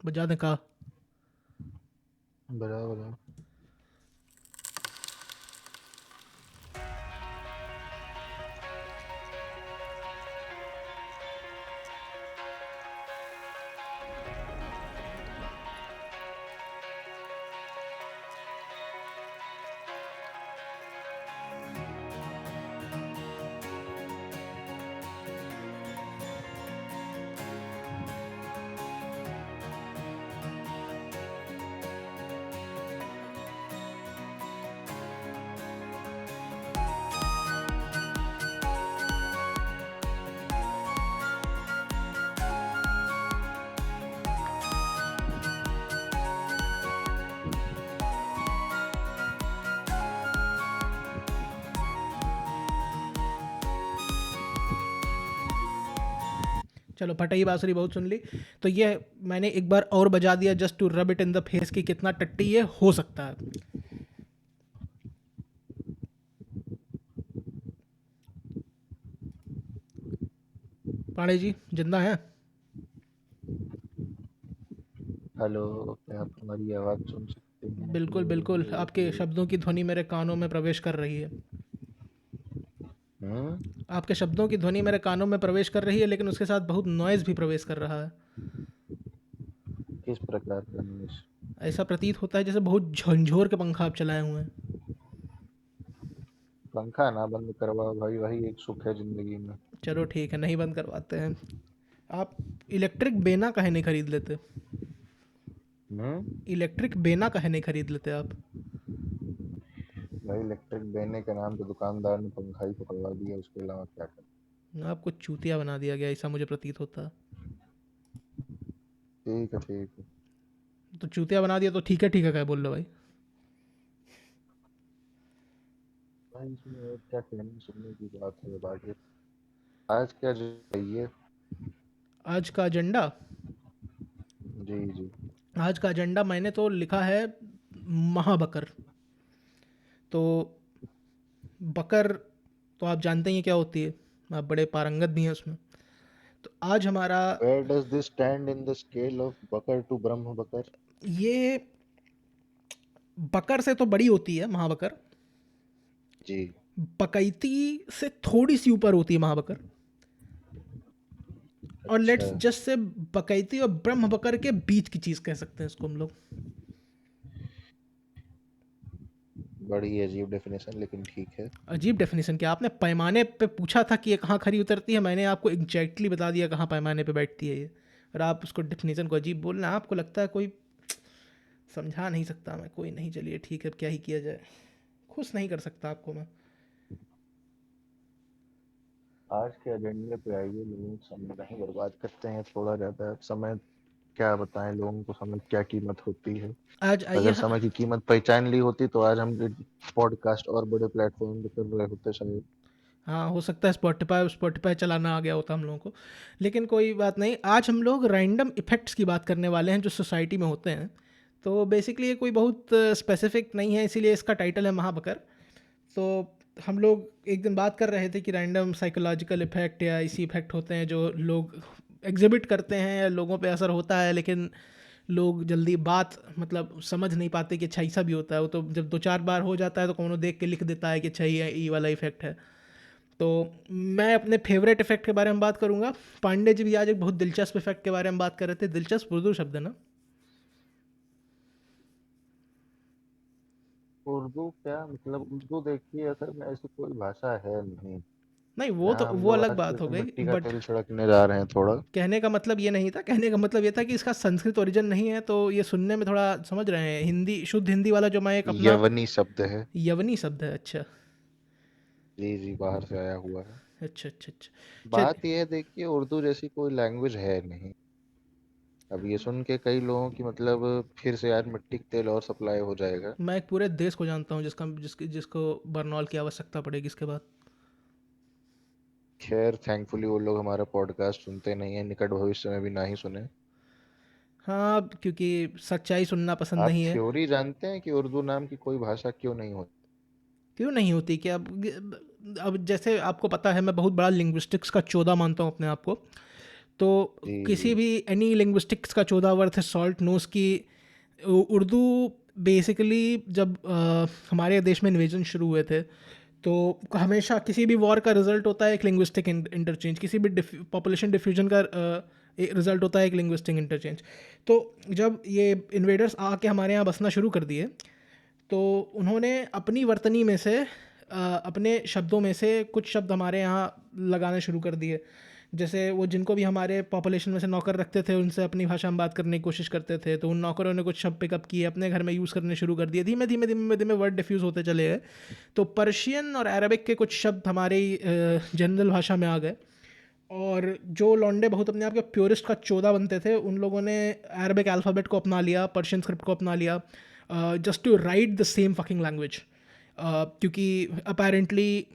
बजा दें का? बराबर। चलो, फटाई बांसुरी बहुत सुन ली। तो ये मैंने एक बार और बजा दिया just to rub it in the face कि कितना टट्टी ये हो सकता है। पांडे जी जिंदा हैं? हेलो, क्या आप हमारी आवाज़ सुन सकते हैं? बिल्कुल हेलो बिल्कुल, हेलो आपके हेलो। शब्दों की ध्वनि मेरे कानों में प्रवेश कर रही है। हम्म। आपके शब्दों की ध्वनि मेरे कानों में प्रवेश कर रही है, लेकिन उसके साथ बहुत नॉइज़ भी प्रवेश कर रहा है। किस प्रकार का निवेश? ऐसा प्रतीत होता है जैसे बहुत झंझोर के पंखा आप चलाए हुए हैं। पंखा ना बंद करवाओ भाई, वही एक सुख है जिंदगी में। चलो ठीक है, नहीं बंद करवाते हैं। आप इलेक्ट्रिक बेना काहे नहीं खरीद लेते? हम्म। इलेक्ट्रिक बेना काहे नहीं खरीद लेते आप? भाई इलेक्ट्रिक देने के नाम पे दुकानदार ने पंखा ही पकड़वा दिया, उसके अलावा क्या कर। आपको चूतिया बना दिया गया, ऐसा मुझे प्रतीत होता है। ठीक है ठीक है। तो चूतिया बना दिया तो ठीक है क्या बोल रहे हो भाई? भाई इसमें और क्या कहने सुनने की बात है बाकी। आज क्या जो है ये। आज का एजेंडा? जी जी। आज का एजेंडा मैंने तो लिखा है महाबकर। तो बकर तो आप जानते ही हैं क्या होती है, आप बड़े पारंगत भी हैं उसमें। तो आज हमारा where does this stand in the scale of बकर टू ब्रह्म बकर? ये बकर से तो बड़ी होती है महाबकर। जी। बकैती से थोड़ी सी ऊपर होती है महाबकर। और अच्छा। लेट्स जस्ट से बकैती और ब्रह्म बकर के बीच की चीज़ कह सकते हैं इसको हम लोग। बड़ी अजीब डेफिनेशन, लेकिन ठीक है। अजीब डेफिनेशन क्या? आपने पैमाने पे पूछा था कि ये कहाँ खरी उतरती है, मैंने आपको एग्जैक्टली बता दिया कहाँ पैमाने पे बैठती है ये। और आप उसको डेफिनेशन को अजीब बोलना, आपको लगता है कोई समझा नहीं सकता मैं, कोई नहीं, चलिए ठीक है, अब क्या ही किया जाए। खुश नहीं कर सकता आपको मैं। आज के एजेंडे पे आइए, लोग समय नहीं बर्बाद करते हैं थोड़ा ज़्यादा समय। क्या बताएं लोगों को, समय की क्या कीमत होती है। आज आइए अगर समय की कीमत पहचान ली होती तो आज हम पॉडकास्ट और बड़े प्लेटफॉर्म पे कर रहे होते शायद। हाँ, हो सकता है स्पॉटिफाई स्पॉटिफाई चलाना आ गया होता हम लोगों को। लेकिन कोई बात नहीं, आज हम लोग रैंडम इफ़ेक्ट्स की बात करने वाले हैं जो सोसाइटी में होते हैं। तो बेसिकली ये कोई बहुत स्पेसिफिक नहीं है, इसीलिए इसका टाइटल है महाबकर। तो हम लोग एक दिन बात कर रहे थे कि रैंडम साइकोलॉजिकल इफ़ेक्ट या इसी इफ़ेक्ट होते हैं जो लोग एग्जिबिट करते हैं या लोगों पे असर होता है, लेकिन लोग जल्दी बात मतलब समझ नहीं पाते कि अच्छा ऐसा भी होता है। वो तो जब दो चार बार हो जाता है तो कौनो देख के लिख देता है कि अच्छा ये वाला इफ़ेक्ट है। तो मैं अपने फेवरेट इफ़ेक्ट के बारे में बात करूंगा। पांडे जी भी आज एक बहुत दिलचस्प इफ़ेक्ट के बारे में बात कर रहे थे। दिलचस्प उर्दू शब्द है ना? उर्दू क्या मतलब, उर्दू देखिए असल में ऐसी कोई भाषा है नहीं। नहीं, वो तो यहाँ हम वो लोग अलग आज फिर बात हो से गई, मिट्टी का बट तेल छिड़कने जा रहे हैं थोड़ा। कहने का मतलब ये नहीं था। कहने का मतलब ये था कि इसका संस्कृत ओरिजिन नहीं है, तो ये सुनने में थोड़ा समझ रहे हैं, हिंदी शुद्ध हिंदी वाला जो मैं एक अपना यवनी शब्द है। यवनी शब्द है। अच्छा जी जी, बाहर से आया हुआ है। अच्छा अच्छा अच्छा। चल, बात यह है, देखिए उर्दू जैसी कोई लैंग्वेज है नहीं। अब ये सुन के कई लोगों की मतलब फिर से यार मिट्टी का तेल और सप्लाई हो जाएगा। मैं एक पूरे देश को जानता हूँ जिसको बर्नॉल की आवश्यकता पड़ेगी इसके बाद। खैर थैंकफुली वो लोग हमारा पॉडकास्ट सुनते नहीं है, निकट भविष्य में भी ना ही सुने। हाँ, क्योंकि सच्चाई सुनना पसंद आप नहीं है। थ्योरी जानते हैं कि उर्दू नाम की कोई भाषा क्यों नहीं होती? क्यों नहीं होती क्या? अब जैसे आपको पता है मैं बहुत बड़ा लिंग्विस्टिक्स का चोदा मानता हूँ अपने आप को। तो किसी जी। भी एनी लिंग्विस्टिक्स का चौदह वर्थ सॉल्ट नोस की उर्दू बेसिकली जब हमारे देश में इन्वेजन शुरू हुए थे, तो हमेशा किसी भी वॉर का रिजल्ट होता है एक लिंग्विस्टिक इंटरचेंज, किसी भी पॉपुलेशन डिफ्यूजन का रिजल्ट होता है एक लिंग्विस्टिक इंटरचेंज। तो जब ये इन्वेडर्स आके हमारे यहाँ बसना शुरू कर दिए, तो उन्होंने अपनी वर्तनी में से अपने शब्दों में से कुछ शब्द हमारे यहाँ लगाने शुरू कर दिए। जैसे वो जिनको भी हमारे पॉपुलेशन में से नौकर रखते थे, उनसे अपनी भाषा में बात करने की कोशिश करते थे, तो उन नौकरों ने कुछ शब्द पिकअप किए, अपने घर में यूज़ करने शुरू कर दिए। धीमे धीमे धीमे धीमे वर्ड डिफ्यूज़ होते चले गए। तो पर्शियन और अरबिक के कुछ शब्द हमारी जनरल भाषा में आ गए। और जो लौंडे बहुत अपने आप के प्योरिस्ट का चौदह बनते थे, उन लोगों ने अरबिक अल्फ़ाबेट को अपना लिया, पर्शियन स्क्रिप्ट को अपना लिया, just to write the same fucking language. क्योंकि अपेरेंटली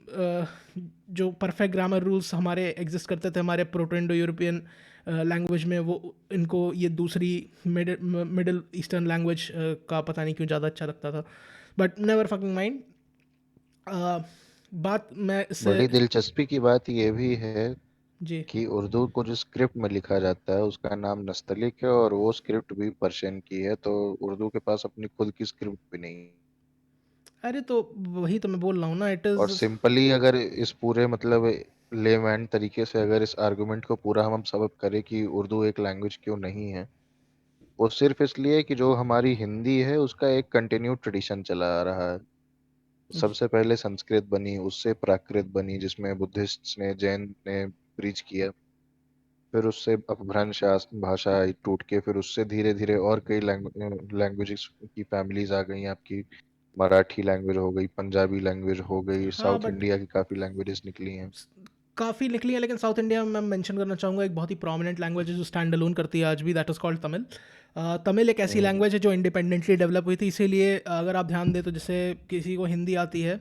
जो परफेक्ट ग्रामर रूल्स हमारे एग्जिस्ट करते थे हमारे प्रोटो इंडो यूरोपियन लैंग्वेज में, वो इनको ये दूसरी मिडिल ईस्टर्न लैंग्वेज का पता नहीं क्यों ज़्यादा अच्छा लगता था। But never fucking mind. बात मैं इससे बड़ी दिलचस्पी की बात ये भी है जी। कि उर्दू को जो स्क्रिप्ट में लिखा जाता है उसका नाम नस्तलिक है, और वो स्क्रिप्ट भी पर्शियन की है, तो उर्दू के पास अपनी खुद की स्क्रिप्ट भी नहीं है। अरे तो वही तो मैं बोल रहा हूँ ना, इट और इज़। सिंपली अगर इस पूरे मतलब लेमैन तरीके से अगर इस आर्गुमेंट को पूरा हम सबक करें कि उर्दू एक लैंग्वेज क्यों नहीं है, वो सिर्फ इसलिए कि जो हमारी हिंदी है उसका एक कंटिन्यू ट्रेडिशन चला आ रहा है। सबसे पहले संस्कृत बनी, उससे प्राकृत बनी जिसमें बुद्धिस्ट ने, जैन ने प्रीच किया, फिर उससे अपभ्रंश भाषा आई टूट के, फिर उससे धीरे धीरे और कई लैंग्वेजेस की फैमिलीज आ गई आपकी। मराठी लैंग्वेज हो गई, पंजाबी लैंग्वेज हो गई, हाँ साउथ बट इंडिया की काफी लैंग्वेजेस निकली हैं। काफ़ी निकली है, लेकिन साउथ इंडिया में मैं मेंशन करना चाहूँगा एक बहुत ही प्रोमिनेंट लैंग्वेज है जो स्टैंड अलोन करती है आज भी, that is called Tamil. Tamil एक ऐसी हम्म। लैंग्वेज है जो इंडिपेंडेंटली डेवलप हुई थी, इसीलिए अगर आप ध्यान दें तो जैसे किसी को हिंदी आती है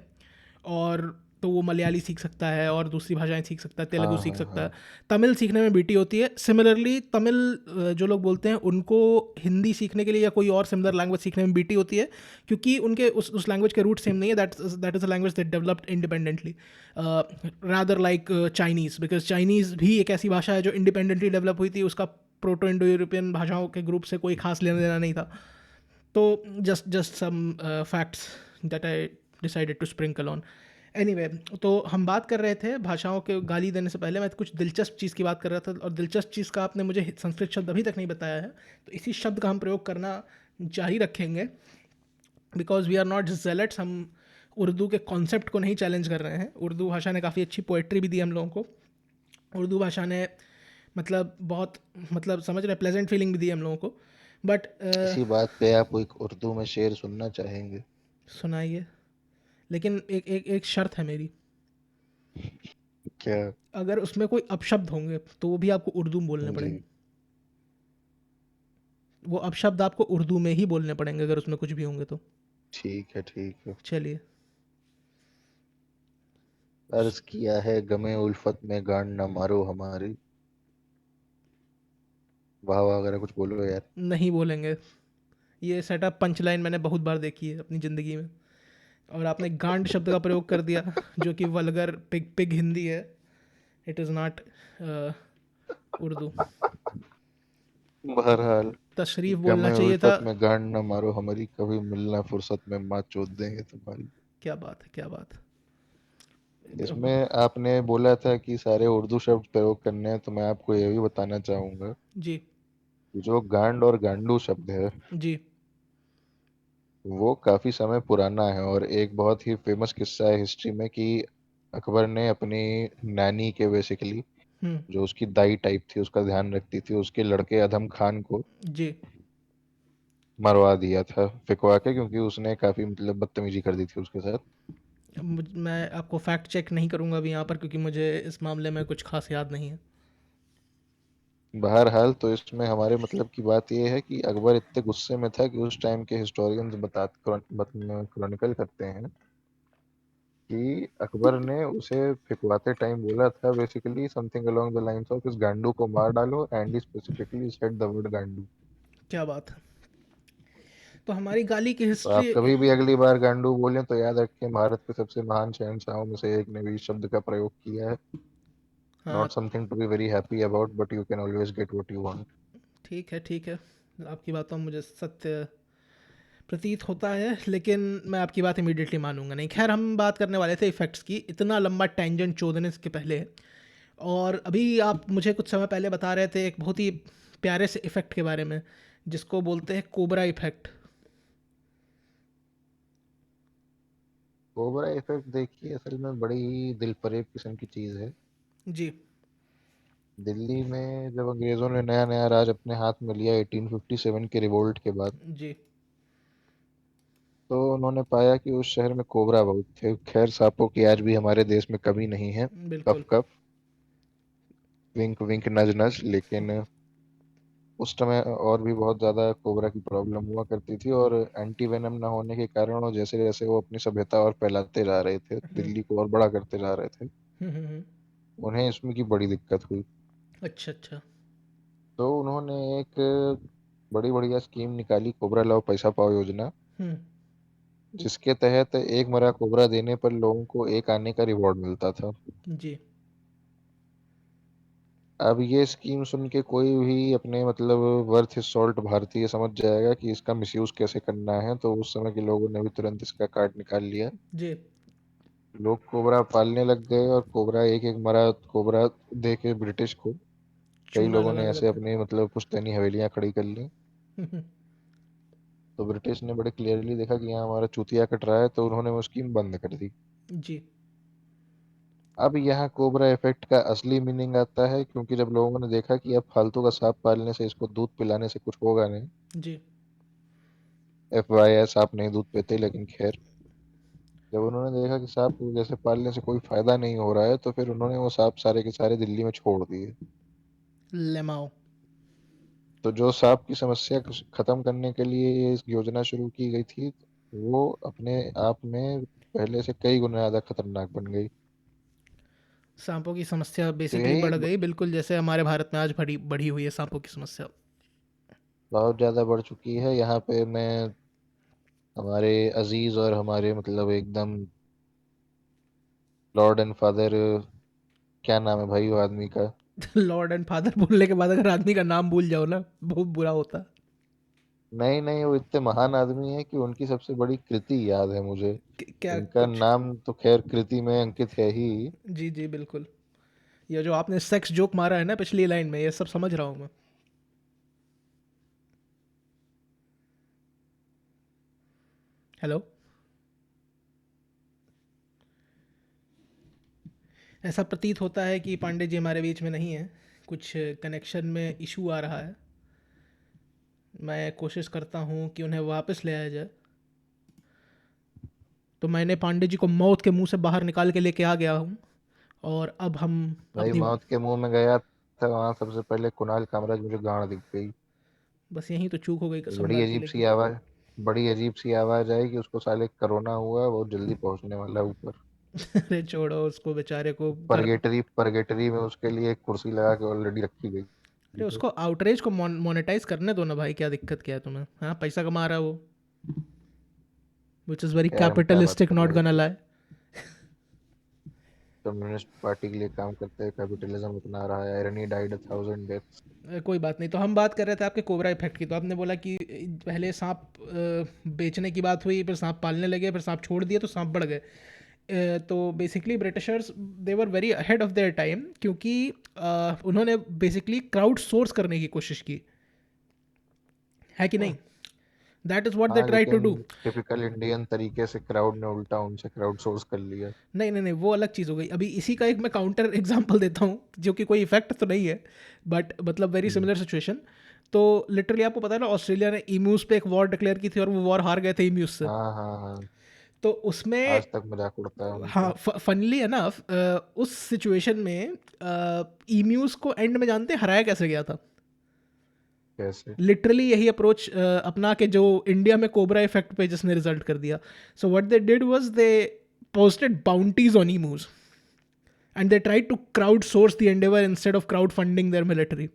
और तो वो मलयाली सीख सकता है और दूसरी भाषाएं सीख सकता है, तेलुगु हाँ सीख हाँ सकता है। हाँ। तमिल सीखने में बीटी होती है। सिमिलरली तमिल जो लोग बोलते हैं उनको हिंदी सीखने के लिए या कोई और सिमिलर लैंग्वेज सीखने में बीटी होती है, क्योंकि उनके उस लैंग्वेज के रूट सेम नहीं है। That is a language that developed independently, rather like Chinese, because Chinese भी एक ऐसी भाषा है जो इंडिपेंडेंटली डेवलप हुई थी, उसका प्रोटो इंडो यूरोपियन भाषाओं के ग्रुप से कोई खास लेना देना नहीं था। तो just some facts that I decided to sprinkle on. Anyway, तो हम बात कर रहे थे भाषाओं के गाली देने से पहले मैं कुछ दिलचस्प चीज़ की बात कर रहा था, और दिलचस्प चीज़ का आपने मुझे संस्कृत शब्द अभी तक नहीं बताया है, तो इसी शब्द का हम प्रयोग करना जारी रखेंगे। बिकॉज वी आर नॉट जेलट्स, हम उर्दू के कॉन्सेप्ट को नहीं चैलेंज कर रहे हैं। उर्दू भाषा ने काफ़ी अच्छी पोइट्री भी दी हम लोगों को। उर्दू भाषा ने मतलब बहुत, मतलब समझ रहे, प्लेजेंट फीलिंग भी दी हम लोगों को। बट इसी बात पे आप एक उर्दू में शेर सुनना चाहेंगे? सुनाइए, लेकिन एक शर्त है मेरी। क्या? अगर उसमें कोई अपशब्द होंगे तो वो भी आपको उर्दू में बोलने जी। पड़ेंगे। वो अपशब्द आपको उर्दू में ही बोलने पड़ेंगे अगर उसमें कुछ भी होंगे तो। ठीक है ठीक है। चलिए। अर्ज किया है गमे उल्फत में गांड न मारो हमारी। वाह वाह वगैरह कुछ बोलो यार। नहीं बोलेंगे। ये सेटअप पंच लाइन मैंने बहुत बार देखी है अपनी ज़िंदगी में, और आपने गांड शब्द का प्रयोग कर दिया जो कि वल्गर पिग पिग हिंदी है। It is not Urdu. बहरहाल, तशरीफ़ बोलना गमे चाहिए था। उल्फत में गांड न मारो हमारी, कभी मिलना फुर्सत में माँ चोद देंगे तुम्हारी। क्या बात है, क्या बात है। इसमें आपने बोला था कि सारे उर्दू शब्द प्रयोग करने हैं, तो मैं आपको ये भी बताना चाहूंगा जी। कि जो गांड और गांडू शब्द है जी। वो काफी समय पुराना है, और एक बहुत ही फेमस किस्सा है हिस्ट्री में कि अकबर ने अपनी नानी के बेसिकली, हुँ। जो उसकी दाई टाइप थी, उसका ध्यान रखती थी, उसके लड़के अधम खान को जी। मरवा दिया था फिकवा के, क्योंकि उसने काफी मतलब बदतमीजी कर दी थी उसके साथ। मैं आपको फैक्ट चेक नहीं करूँगा अभी यहाँ पर, क्योंकि मुझे इस मामले में कुछ खास याद नहीं है। बहरहाल, तो इसमें हमारे मतलब की बात यह है कि अकबर इतने गुस्से में था कि उस टाइम के हिस्टोरियंस क्रॉनिकल करते हैं कि अकबर ने उसे फिकवाते टाइम बोला था basically something along the lines of, इस गांडू को मार डालो, and he specifically said the word गांडू। क्या बात है। तो हमारी गाली की तो हिस्ट्री। आप कभी भी अगली बार गांडू बोलें तो याद रखें, भारत के सबसे महान शहंशाहों में से एक ने भी इस शब्द का प्रयोग किया है। हाँ, not something to be very happy about, but you can always get what you want. ठीक है, ठीक है। आपकी बातों में मुझे सत्य प्रतीत होता है, लेकिन मैं आपकी बात इमीडिएटली मानूंगा नहीं। खैर, हम बात करने वाले थे इफ़ेक्ट्स की, इतना लंबा टेंजेंट चोदने के पहले। और अभी आप मुझे कुछ समय पहले बता रहे थे एक बहुत ही प्यारे से इफ़ेक्ट के बारे में, जिसको बोलते हैं कोबरा इफ़ेक्ट। कोबरा इफेक्ट देखिए, असल में बड़ी ही दिल फरेब किस्म की चीज है। जी, दिल्ली में जब अंग्रेजों ने नया नया राज अपने हाथ में लिया 1857 के रिवोल्ट के बाद, जी, तो उन्होंने पाया कि उस शहर में कोबरा बहुत थे। खैर, सांपों की आज भी हमारे देश में कमी नहीं है। कफ बिल्कुल। कफ, विंक विंक, नज नज। लेकिन उस समय और भी बहुत ज्यादा कोबरा की प्रॉब्लम हुआ करती थी, और एंटी वेनम ना होने के कारण, और जैसे जैसे वो अपनी सभ्यता और फैलाते जा रहे थे, हम्म, दिल्ली को और बड़ा करते जा रहे थे, हम्म। उन्हें इसमें की बड़ी दिक्कत हुई। अच्छा, अच्छा। तो उन्होंने एक बड़ी बढ़िया स्कीम निकाली, कोबरा लाओ पैसा पाओ योजना, हम्म। जिसके तहत एक मरा कोबरा देने पर लोगों को एक आने का रिवॉर्ड मिलता था। जी, अब ये स्कीम सुन के कोई भी अपने मतलब वर्थ हिज सॉल्ट भारतीय समझ जाएगा कि इसका मिसयूज कैसे करना है, तो उस समय के लोगों ने भी तुरंत इसका कार्ड निकाल लिया। जी। लोग कोबरा पालने लग गए, और कोबरा एक एक मरा कोबरा दे के ब्रिटिश को कई चूना लोगों ने लगाने ऐसे लग अपने मतलब पुश्तैनी हवेलियां खड़ी कर ली। गए। तो ब्रिटिश ने बड़े क्लियरली देखा कि यहाँ हमारा चूतिया कट रहा है, तो उन्होंने वो स्कीम बंद कर दी। जी, अब यहाँ कोबरा इफेक्ट का असली मीनिंग आता है, क्योंकि जब लोगों ने देखा कि अब फालतू का सांप पालने से, इसको दूध पिलाने से कुछ होगा नहीं। जी। FYI, सांप नहीं दूध पीते, लेकिन खैर, जब उन्होंने देखा कि सांप को जैसे पालने से कोई फायदा नहीं हो रहा है, तो फिर उन्होंने वो सांप सारे के सारे दिल्ली में छोड़ दिए। लेमाओ। तो जो सांप की समस्या को खत्म करने के लिए ये इस योजना शुरू की गई थी, वो अपने आप में पहले से कई गुना ज्यादा खतरनाक बन गई। सांपों की समस्या तो बेसिकली यही बढ़ गई, बिल्कुल जैसे हमारे भारत में आज बढ़ी बढ़ी हुई है सांपों की समस्या। बहुत ज्यादा बढ़ चुकी है। यहाँ पे मैं हमारे अजीज और हमारे मतलब एकदम लॉर्ड एंड फादर, क्या नाम है भाई वो आदमी का? लॉर्ड एंड फादर बोलने के बाद अगर आदमी का नाम भूल जाओ ना, बहुत बुरा होता। नहीं नहीं, वो इतने महान आदमी है कि उनकी सबसे बड़ी कृति याद है मुझे। क्या उनका कुछ? नाम तो खैर कृति में अंकित है ही। जी, जी, बिल्कुल। ये जो आपने सेक्स जोक मारा है ना पिछली लाइन में, ये सब समझ रहा हूँ मैं। हेलो। ऐसा प्रतीत होता है कि पांडे जी हमारे बीच में नहीं है, कुछ कनेक्शन में इशू आ रहा है। मैं कोशिश करता हूँ कि उन्हें वापस ले आया जाए। तो मैंने पांडे जी को मौत के मुंह से बाहर निकाल के लेके आ गया हूँ, और अब हम भाई अपनी मौत के मुंह में गया था, वहां सबसे पहले कुणाल कामराज मुझे गाड़ दिख गई। बस यहीं तो चूक हो गई बड़ी संभाल के अजीब सी लेके। आवाज, बड़ी अजीब सी आवाज आई कि उसको साले कोरोना हुआ, बहुत जल्दी पहुंचने वाला है ऊपर। अरे छोड़ो उसको, बेचारे को घर। परगेटरी परगेटरी में उसके लिए एक कुर्सी लगा के ऑलरेडी रखी गई अरे है। उसको आउटरीच को मोनेटाइज करने दो ना भाई, क्या दिक्कत क्या है तुम्हें? हाँ, पैसा कमा रहा है वो, विच इज़ वेरी यार हम क्या बात कैपिटलिस्टिक, कर नॉट रहे गना थे, लाई। कम्युनिस्ट पार्टी के लिए काम करते हैं, कैपिटलिज्म अपना रहा है, आयरनी डाइड 1000 डेथ्स। कोई बात नहीं। तो हम बात कर रहे थे आपके कोबरा इफेक्ट की। तो आपने बोला कि पहले सांप बेचने की बात हुई, फिर सांप पालने लगे, फिर सांप छोड़ दिए तो सांप बढ़ गए। तो basically Britishers they were very ahead of their time, क्योंकि उन्होंने बेसिकली क्राउड सोर्स करने की कोशिश की, है कि नहीं? दैट इज़ व्हाट दे हाँ, ट्राई टू लेकिन डू। टिपिकल इंडियन तरीके से क्राउड ने उल्टा उनसे क्राउड सोर्स कर लिया। नहीं, नहीं, नहीं, वो अलग चीज़ हो गई। अभी इसी का एक मैं काउंटर एग्जांपल देता हूँ, जो कि कोई इफेक्ट तो नहीं है, बट मतलब वेरी हम्म। Similar situation. तो लिटरली आपको पता है ना, ऑस्ट्रेलिया ने ईम्यूज पे एक वॉर डिक्लेयर की थी, और वो वॉर हार गए थे ईम्यूज से। हाँ हाँ हाँ, तो उसमें, आज तक मजाक उड़ता है हाँ, उनका। फनली एनफ, उस सिचुएशन में ईम्यूज को एंड में जानते हैं हराया कैसे गया था? कैसे? लिटरली यही अप्रोच अपना के, जो इंडिया में कोबरा इफेक्ट पे जिसने रिजल्ट कर दिया। So what they did was they posted bounties on emus, and they tried to crowdsource the endeavor instead of crowdfunding their military.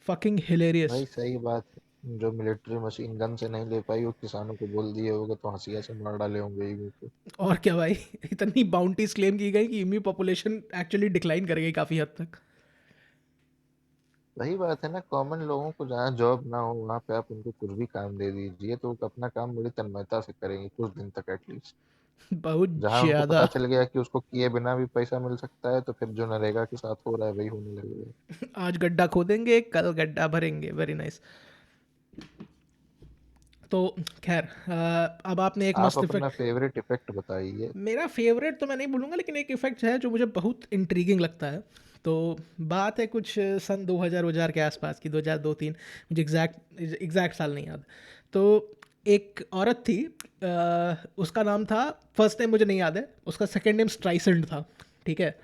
Fucking hilarious. भाई सही बात है, जो मिलिट्री मशीन गन से नहीं ले पाई वो किसानों को बोल दिए होगा तो हंसिया से मार डाले होंगे ईमू को। और क्या भाई, इतनी बाउंटीज क्लेम की गई कि इमी पॉपुलेशन एक्चुअली डिक्लाइन कर गई काफ़ी हद तक। वही बात है ना, कॉमन लोगों को जहाँ जॉब ना हो वहां पे आप उनको कुछ भी काम दे दीजिए तो वो अपना काम बड़ी तन्मयता से करेंगे कुछ दिन तक एटलीस्ट। बहुत जहाँ उनको ज़्यादा। पता चल गया कि उसको किए बिना भी पैसा मिल सकता है तो फिर जो नरेगा के साथ हो रहा है वही होने लगेगा। आज गड्ढा खोदेंगे, कल गड्ढा भरेंगे, वेरी नाइस। तो खैर, अब आपने एक आप मस्त अपना इफेक्ट। फेवरेट इफेक्ट बताइए। मेरा फेवरेट तो मैं नहीं बोलूँगा, लेकिन एक इफेक्ट है जो मुझे बहुत इंट्रीगिंग लगता है। तो बात है कुछ सन 2000 के आसपास की, 2002-3, मुझे एग्जैक्ट साल नहीं याद। तो एक औरत थी, उसका नाम था, फर्स्ट नेम मुझे नहीं याद है, उसका सेकंड नेम स्ट्राइसेंड था, ठीक है।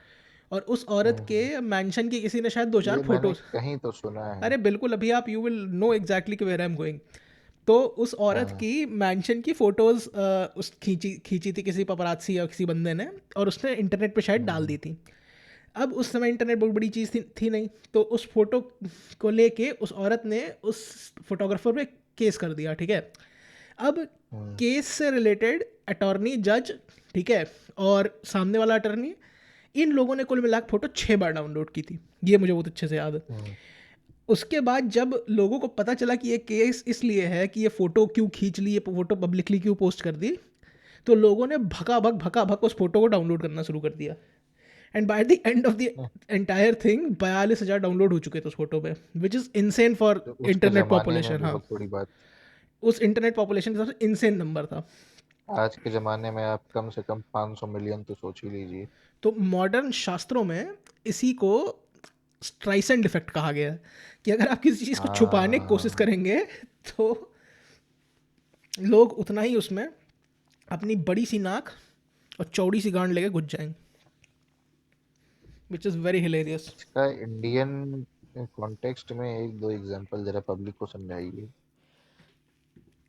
और उस औरत के हम्म। मैंशन की किसी ने शायद दो चार ये मैंने फोटोज। कहीं तो सुना है। अरे बिल्कुल, अभी आप यू विल नो एग्जैक्टली कि वेयर आई एम गोइंग। तो उस औरत हाँ। की मैंशन की फोटोज उस खींची खींची थी किसी पपरात्सी या किसी बंदे ने, और उसने इंटरनेट पे शायद डाल हम्म। दी थी। अब उस समय इंटरनेट बहुत बड़ी चीज़ थी नहीं, तो उस फोटो को लेके उस औरत ने उस फोटोग्राफर पे केस कर दिया, ठीक है। अब हम्म। केस से रिलेटेड अटॉर्नी, जज, ठीक है, और सामने वाला अटॉर्नी, इन लोगों ने कुल मिला के फोटो 6 बार डाउनलोड की थी। ये मुझे बहुत अच्छे से याद है। हम्म। उसके बाद जब लोगों को पता चला कि ये केस इसलिए है कि ये फ़ोटो क्यों खींच ली, ये फ़ोटो पब्लिकली क्यों पोस्ट कर दी, तो लोगों ने भका भक उस फोटो को डाउनलोड करना शुरू कर दिया। And by the end of the hmm. Entire thing 42,000 download हो चुके थे उस फोटो पे, विच इज़ इनसेन फॉर तो उसके इंटरनेट जमाने में पॉपुलेशन। हाँ, बहुत बड़ी बात। उस इंटरनेट पॉपुलेशन के हिसाब से इनसेन नंबर था। आज के ज़माने में आप कम से कम 500 मिलियन तो सोच ही लीजिए। तो मॉडर्न शास्त्रों में इसी को स्ट्राइसेंड इफेक्ट कहा गया है, कि अगर आप किसी चीज़ को छुपाने की कोशिश हाँ। करेंगे, तो लोग उतना ही उसमें अपनी बड़ी सी नाक और चौड़ी सी गांड लेके घुस जाएंगे, विच इज़ वेरी हिलेरियस। इसका इंडियन कॉन्टेक्स्ट में एक दो एग्जांपल जरा पब्लिक को समझाइए।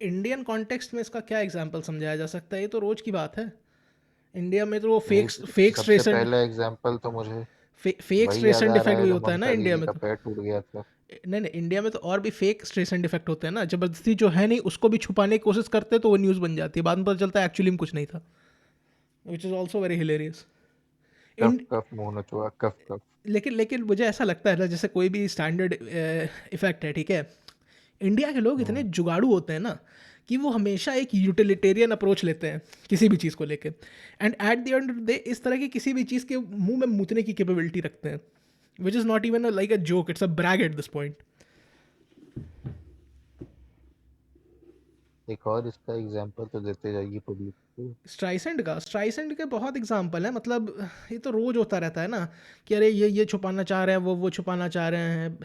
इंडियन कॉन्टेक्स्ट में इसका क्या एग्जाम्पल समझाया जा सकता है, ये तो रोज़ की बात है। इंडिया में तो वो नहीं, फेक सबसे स्ट्रेसेंड पहला एग्जांपल तो मुझे फेक वही याद स्ट्रेसेंड आ रहा इफेक्ट है भी जो होता है ना ममता इंडिया दीदी में का तो। पैर टूट गया था। नहीं नहीं, इंडिया में तो और भी फेक स्ट्रेसेंड इफेक्ट होते हैं ना, जबरदस्ती जो है नहीं उसको भी छुपाने की कोशिश करते हैं, तो वो न्यूज़ बन जाती है, बाद में पता चलता है एक्चुअली में कुछ नहीं था, which is also very hilarious. कफ कफ मुंह नचुआ कफ कफ। लेकिन लेकिन मुझे ऐसा लगता है ना, जैसे कोई भी स्टैंडर्ड इफेक्ट है, ठीक है, इंडिया के लोग इतने हम्म। जुगाड़ू होते हैं ना, कि वो हमेशा एक यूटिलिटेरियन अप्रोच लेते हैं किसी भी चीज़ को लेके, and at the end of the day इस तरह की किसी भी चीज़ के मुंह में मूतने की कैपेबिलिटी रखते हैं, which is not even like a joke, it's a brag at this point. एक और इसका एग्जांपल तो देते जाइए पब्लिक को। स्ट्राइसेंड के बहुत एग्जाम्पल हैं, मतलब ये तो रोज़ होता रहता है ना, कि अरे ये छुपाना चाह रहे हैं, वो छुपाना चाह रहे हैं,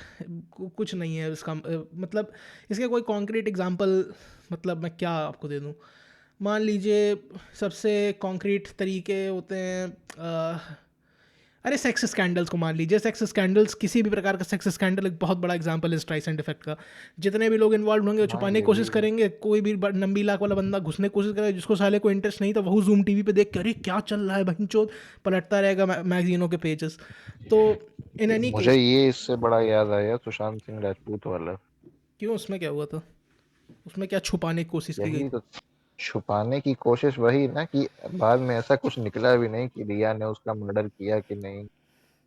कुछ नहीं है इसका, मतलब इसके कोई कॉन्क्रीट एग्जाम्पल, मतलब मैं क्या आपको दे दूँ। मान लीजिए, सबसे कॉन्क्रीट तरीके होते हैं, अरे सेक्स स्कैंडल्स को मान लीजिए, सेक्स स्कैंडल्स, किसी भी प्रकार का सेक्स स्कैंडल एक बहुत बड़ा एग्जांपल है स्ट्राइसेंड इफेक्ट का। जितने भी लोग इन्वॉल्व होंगे वो हाँ छुपाने की ये कोशिश भी है। करेंगे, कोई भी नंबी लाख वाला बंदा घुसने की कोशिश करेगा, जिसको साले को इंटरेस्ट नहीं था वह जूम टीवी पे देख के अरे क्या चल रहा है बहनचोद, पलटता रहेगा मैगजीनों के पेजेस। तो इन एनी मुझे केस, ये इससे बड़ा याद आया सुशांत सिंह राजपूत वाला। क्यों, उसमें क्या हुआ था, उसमें क्या छुपाने की कोशिश की गई यही थी? तो छुपाने की कोशिश वही ना कि बाद में ऐसा कुछ निकला भी नहीं कि रिया ने उसका मर्डर किया कि नहीं,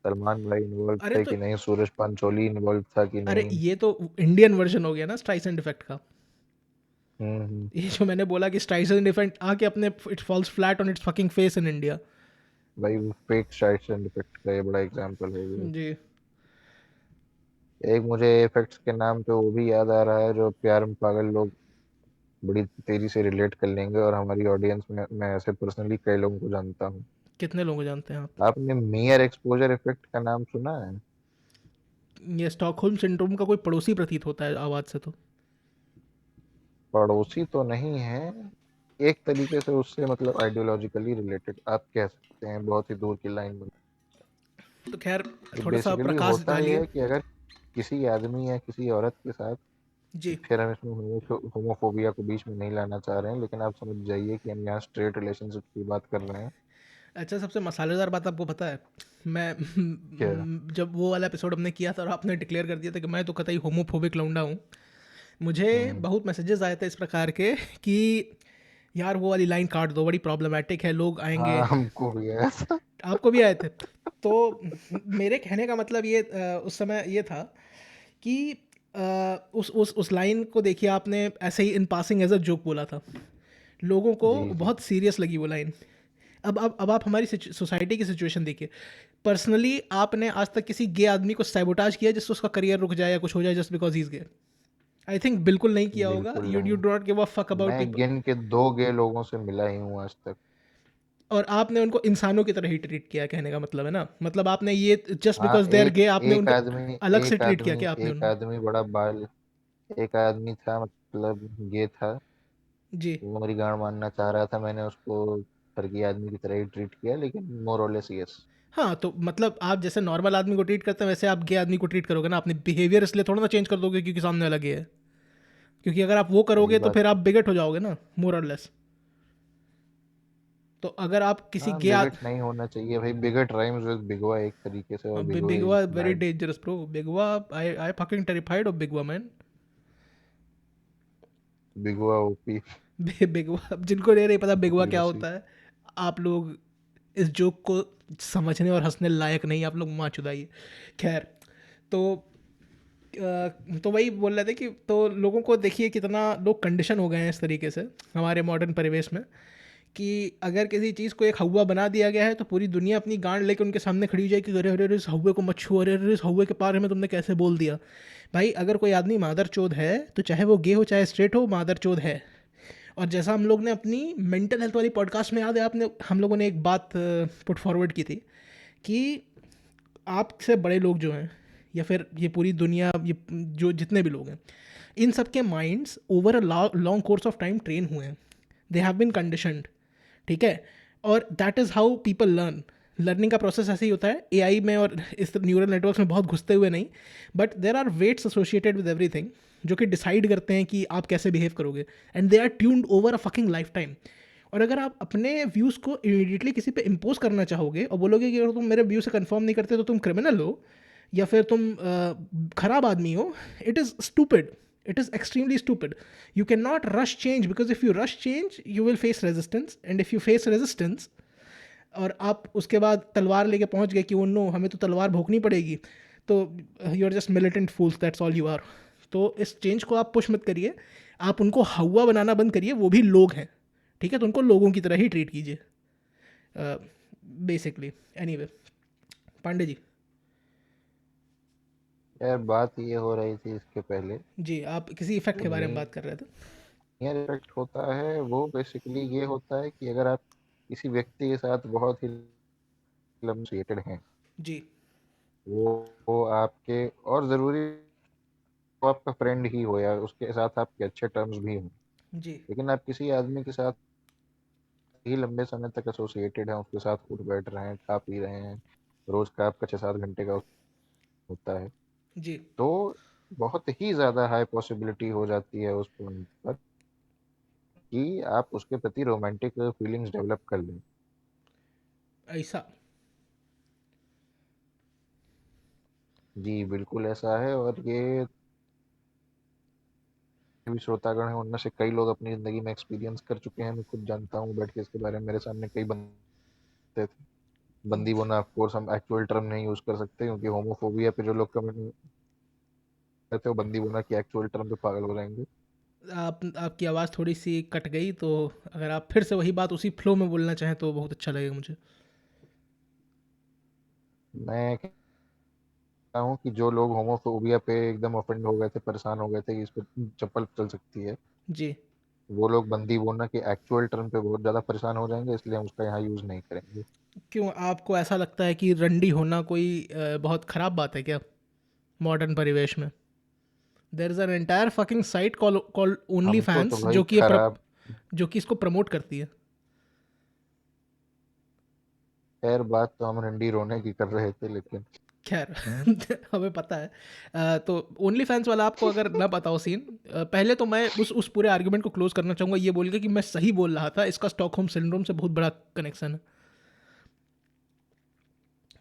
सलमान भाई इन्वॉल्व अरे थे तो, कि नहीं, सूरज पंचोली इन्वॉल्व था कि अरे नहीं। ये तो इंडियन वर्जन हो गया ना स्ट्राइसेंड इफेक्ट का। हम्म। ये जो मैंने बोला कि स्ट्राइसेंड इफेक्ट आके अपने, it falls flat on it's fucking face in India. भाई वो फेक साइट्स एंड इफेक्ट का ये बड़ा एग्जांपल हो गया। जी। एक मुझे इफेक्ट्स के नाम पे वो भी याद आ रहा है जो प्यार में पागल लोग बड़ी तेजी से रिलेट कर लेंगे, और हमारी ऑडियंस में मैं ऐसे पर्सनली कई लोगों को जानता हूँ। कितने लोग जानते हैं आप? आपने मेयर एक्सपोजर इफेक्ट का नाम सुना है? ये स्टॉकहोल्म सिंड्रोम का कोई पड़ोसी प्रतीत होता है आवाज़ से तो। पड़ोसी तो नहीं है, एक तरीके से उससे मतलब आइडियोलॉजिकली रिलेटेड आप कह सकते हैं, बहुत ही दूर की लाइन में। तो खैर, ये थोड़ा सा बेसिकली प्रकाश होता ये डालिए। है कि अगर किसी आदमी या किसी औरत के साथ, जी। फिर हम इसमें होमोफोबिया को बीच में नहीं लाना चाह रहे हैं, लेकिन आप समझ जाइए कि हम यहाँ स्ट्रेट रिलेशनशिप की बात कर रहे हैं। अच्छा, सबसे मसालेदार बात आपको पता है, मैं क्या? जब वो वाला एपिसोड हमने किया था और आपने डिक्लेयर कर दिया था कि मैं तो कतई होमोफोबिक लौंडा हूँ, मुझे हम्म। बहुत मैसेजेस आए थे इस प्रकार के कि यार वो वाली लाइन काट दो, बड़ी प्रॉब्लमैटिक है, लोग आएंगे। हाँ, हमको भी है ऐसा। आपको भी आए थे? तो मेरे कहने का मतलब ये उस समय ये था कि उस लाइन को देखिए, आपने ऐसे ही in passing as a joke बोला था, लोगों को जी जी। बहुत सीरियस लगी वो लाइन। अब आप हमारी सोसाइटी की सिचुएशन देखिए। पर्सनली आपने आज तक किसी गे आदमी को सैबोटाज किया जिससे उसका करियर रुक जाए या कुछ हो जाए just because he is gay? I think बिल्कुल नहीं किया होगा। बिल्कुल यू नहीं। Do not give a fuck about मैं पीपल। गिन के 2 गे लोगों से मिला ही हूँ आज तक। और आपने उनको इंसानों की तरह ही ट्रीट किया, कहने का मतलब है ना, मतलब आपने ये जस्ट हाँ, बिकॉज दे आर एक गे आपने एक उनको आदमी अलग से एक ट्रीट किया आदमी क्या आपने एक उनको? आदमी बड़ा बाल एक आदमी था, मतलब ये था। जी। वो मेरी गांड मारना चाह रहा था, मैंने उसको फर्जी आदमी की तरह ही ट्रीट किया, लेकिन मोर और लेस यस। हाँ, तो मतलब आप जैसे नॉर्मल आदमी को ट्रीट करते हैं वैसे आप गे आदमी को ट्रीट करोगे ना, अपने बिहेवियर इसलिए थोड़ा ना चेंज कर दोगे क्योंकि सामने वाला गे है। क्योंकि अगर आप वो सही करोगे तो बात फिर आप है। बिगट हो जाओगे ना, मोर और लेस। तो अगर आप किसी हाँ, गे बिगट नहीं होना चाहिए भाई, बिगट राइम्स विद बिगवा एक तरीके से, और बिगवा इज बिगवा वेरी बैड। डेंजरस ब्रो, बिगवा। आई फकिंग टेरिफाइड ऑफ बिगवा मैन। बिगवा ओपी। बिगवा, जिनको नहीं पता बिगवा क्या कंस्पिरेसी। होता है, आप लोग इस जोक को समझने और हंसने लायक नहीं, आप लोग माँ चुदाइए। खैर, तो तो वही बोल रहे थे कि तो लोगों को देखिए कितना लोग कंडीशन हो गए हैं इस तरीके से हमारे मॉडर्न परिवेश में, कि अगर किसी चीज़ को एक हवा बना दिया गया है तो पूरी दुनिया अपनी गांड लेके उनके सामने खड़ी हो जाए कि अरे अरे अरे, इस हवा को मत छुओ, अरे अरे इस हवा के बारे में तुमने कैसे बोल दिया। भाई अगर कोई आदमी मादर चोद है तो चाहे वो गे हो चाहे स्ट्रेट हो, मादर चोद है। और जैसा हम लोग ने अपनी मेंटल हेल्थ वाली पॉडकास्ट में, याद है आपने, हम लोगों ने एक बात पुट फॉरवर्ड की थी कि आपसे बड़े लोग जो हैं या फिर ये पूरी दुनिया, ये जो जितने भी लोग हैं, इन सब के minds over a long course of time train हुए हैं, दे हैव बिन कंडीशनड। ठीक है? और that is how people learn. Learning का प्रोसेस ऐसे ही होता है एआई में और इस न्यूरल नेटवर्क्स में बहुत घुसते हुए नहीं, but there are weights associated with everything जो कि डिसाइड करते हैं कि आप कैसे बिहेव करोगे, and they are tuned over a fucking lifetime. और अगर आप अपने व्यूज़ को इमीडिएटली किसी पे इम्पोज करना चाहोगे और बोलोगे कि अगर तुम मेरे व्यू से कंफर्म नहीं करते तो तुम क्रिमिनल हो या फिर तुम खराब आदमी हो, it is stupid, it is extremely stupid. You cannot rush change because if you rush change you will face resistance, and if you face resistance और आप उसके बाद तलवार लेके पहुंच गए कि वो नो हमें तो तलवार भोंकनी पड़ेगी, तो you are just militant fools, that's all you are. तो इस चेंज को आप पुश मत करिए, आप उनको हवा बनाना बंद करिए, वो भी लोग हैं। ठीक है? तो उनको लोगों की तरह ही ट्रीट कीजिए बेसिकली। एनीवे, पांडे जी। यार, बात ये हो रही थी इसके पहले जी, आप किसी इफेक्ट कि के बारे में मेन बात कर रहे थे। इफेक्ट होता है, वो बेसिकली ये होता है कि अगर आप किसी व्यक्ति के साथ बहुत ही एसोसिएटेड हैं, जी। वो वो आपके, और ज़रूरी वो आपका फ्रेंड ही हो या उसके साथ आपके अच्छे टर्म्स भी हों, जी। लेकिन आप किसी आदमी के साथ ही लंबे समय तक एसोसिएटेड हैं, उसके साथ उठ बैठ रहे हैं, खा पी रहे हैं, रोज का आपका 6-7 घंटे का होता है, जी। तो बहुत ही ज़्यादा हाई पॉसिबिलिटी हो जाती है उस पॉइंट पर कि आप उसके प्रति रोमांटिक फीलिंग्स डेवलप कर लें। ऐसा? जी बिल्कुल ऐसा है, और ये भी श्रोतागण हैं, उनमें से कई लोग अपनी ज़िंदगी में एक्सपीरियंस कर चुके हैं, मैं खुद जानता हूँ बैठ के इसके बारे में, मेरे सामने कई बंदे थे। बंदी बोना ऑफ कोर्स हम एक्चुअल टर्म नहीं यूज़ कर सकते, क्योंकि होमोफोबिया पे जो लोग कमेंट करते हो, बंदी बोना की एक्चुअल टर्म पे पागल हो जाएंगे। आपकी आवाज़ थोड़ी सी कट गई, तो अगर आप फिर से वही बात उसी फ्लो में बोलना चाहें तो बहुत अच्छा लगेगा मुझे। मैं कहता हूँ कि जो लोग होमोफोबिया पे एकदम ऑफेंड हो गए थे, परेशान हो गए थे कि इस पर चप्पल चल सकती है, जी। वो लोग बंदी बोना के एक्चुअल टर्म पे बहुत ज़्यादा परेशान हो जाएंगे, इसलिए हम उसका यहाँ यूज़ नहीं करेंगे। क्यों आपको ऐसा लगता है कि रंडी होना कोई बहुत ख़राब बात है क्या मॉडर्न परिवेश में? There is an entire fucking site call only हमको तो फैंस भाई जो कि खराब। जो कि इसको प्रमोट करती है। खैर, बात तो हम रंडी रोने की कर रहे थे, लेकिन खैर हमें पता है। तो ओनली फैंस वाला आपको अगर ना पता हो सीन, पहले तो मैं उस पूरे आर्गुमेंट को क्लोज करना चाहूँगा ये बोल के कि मैं सही बोल रहा था, इसका स्टॉकहोम सिंड्रोम से बहुत बड़ा कनेक्शन है।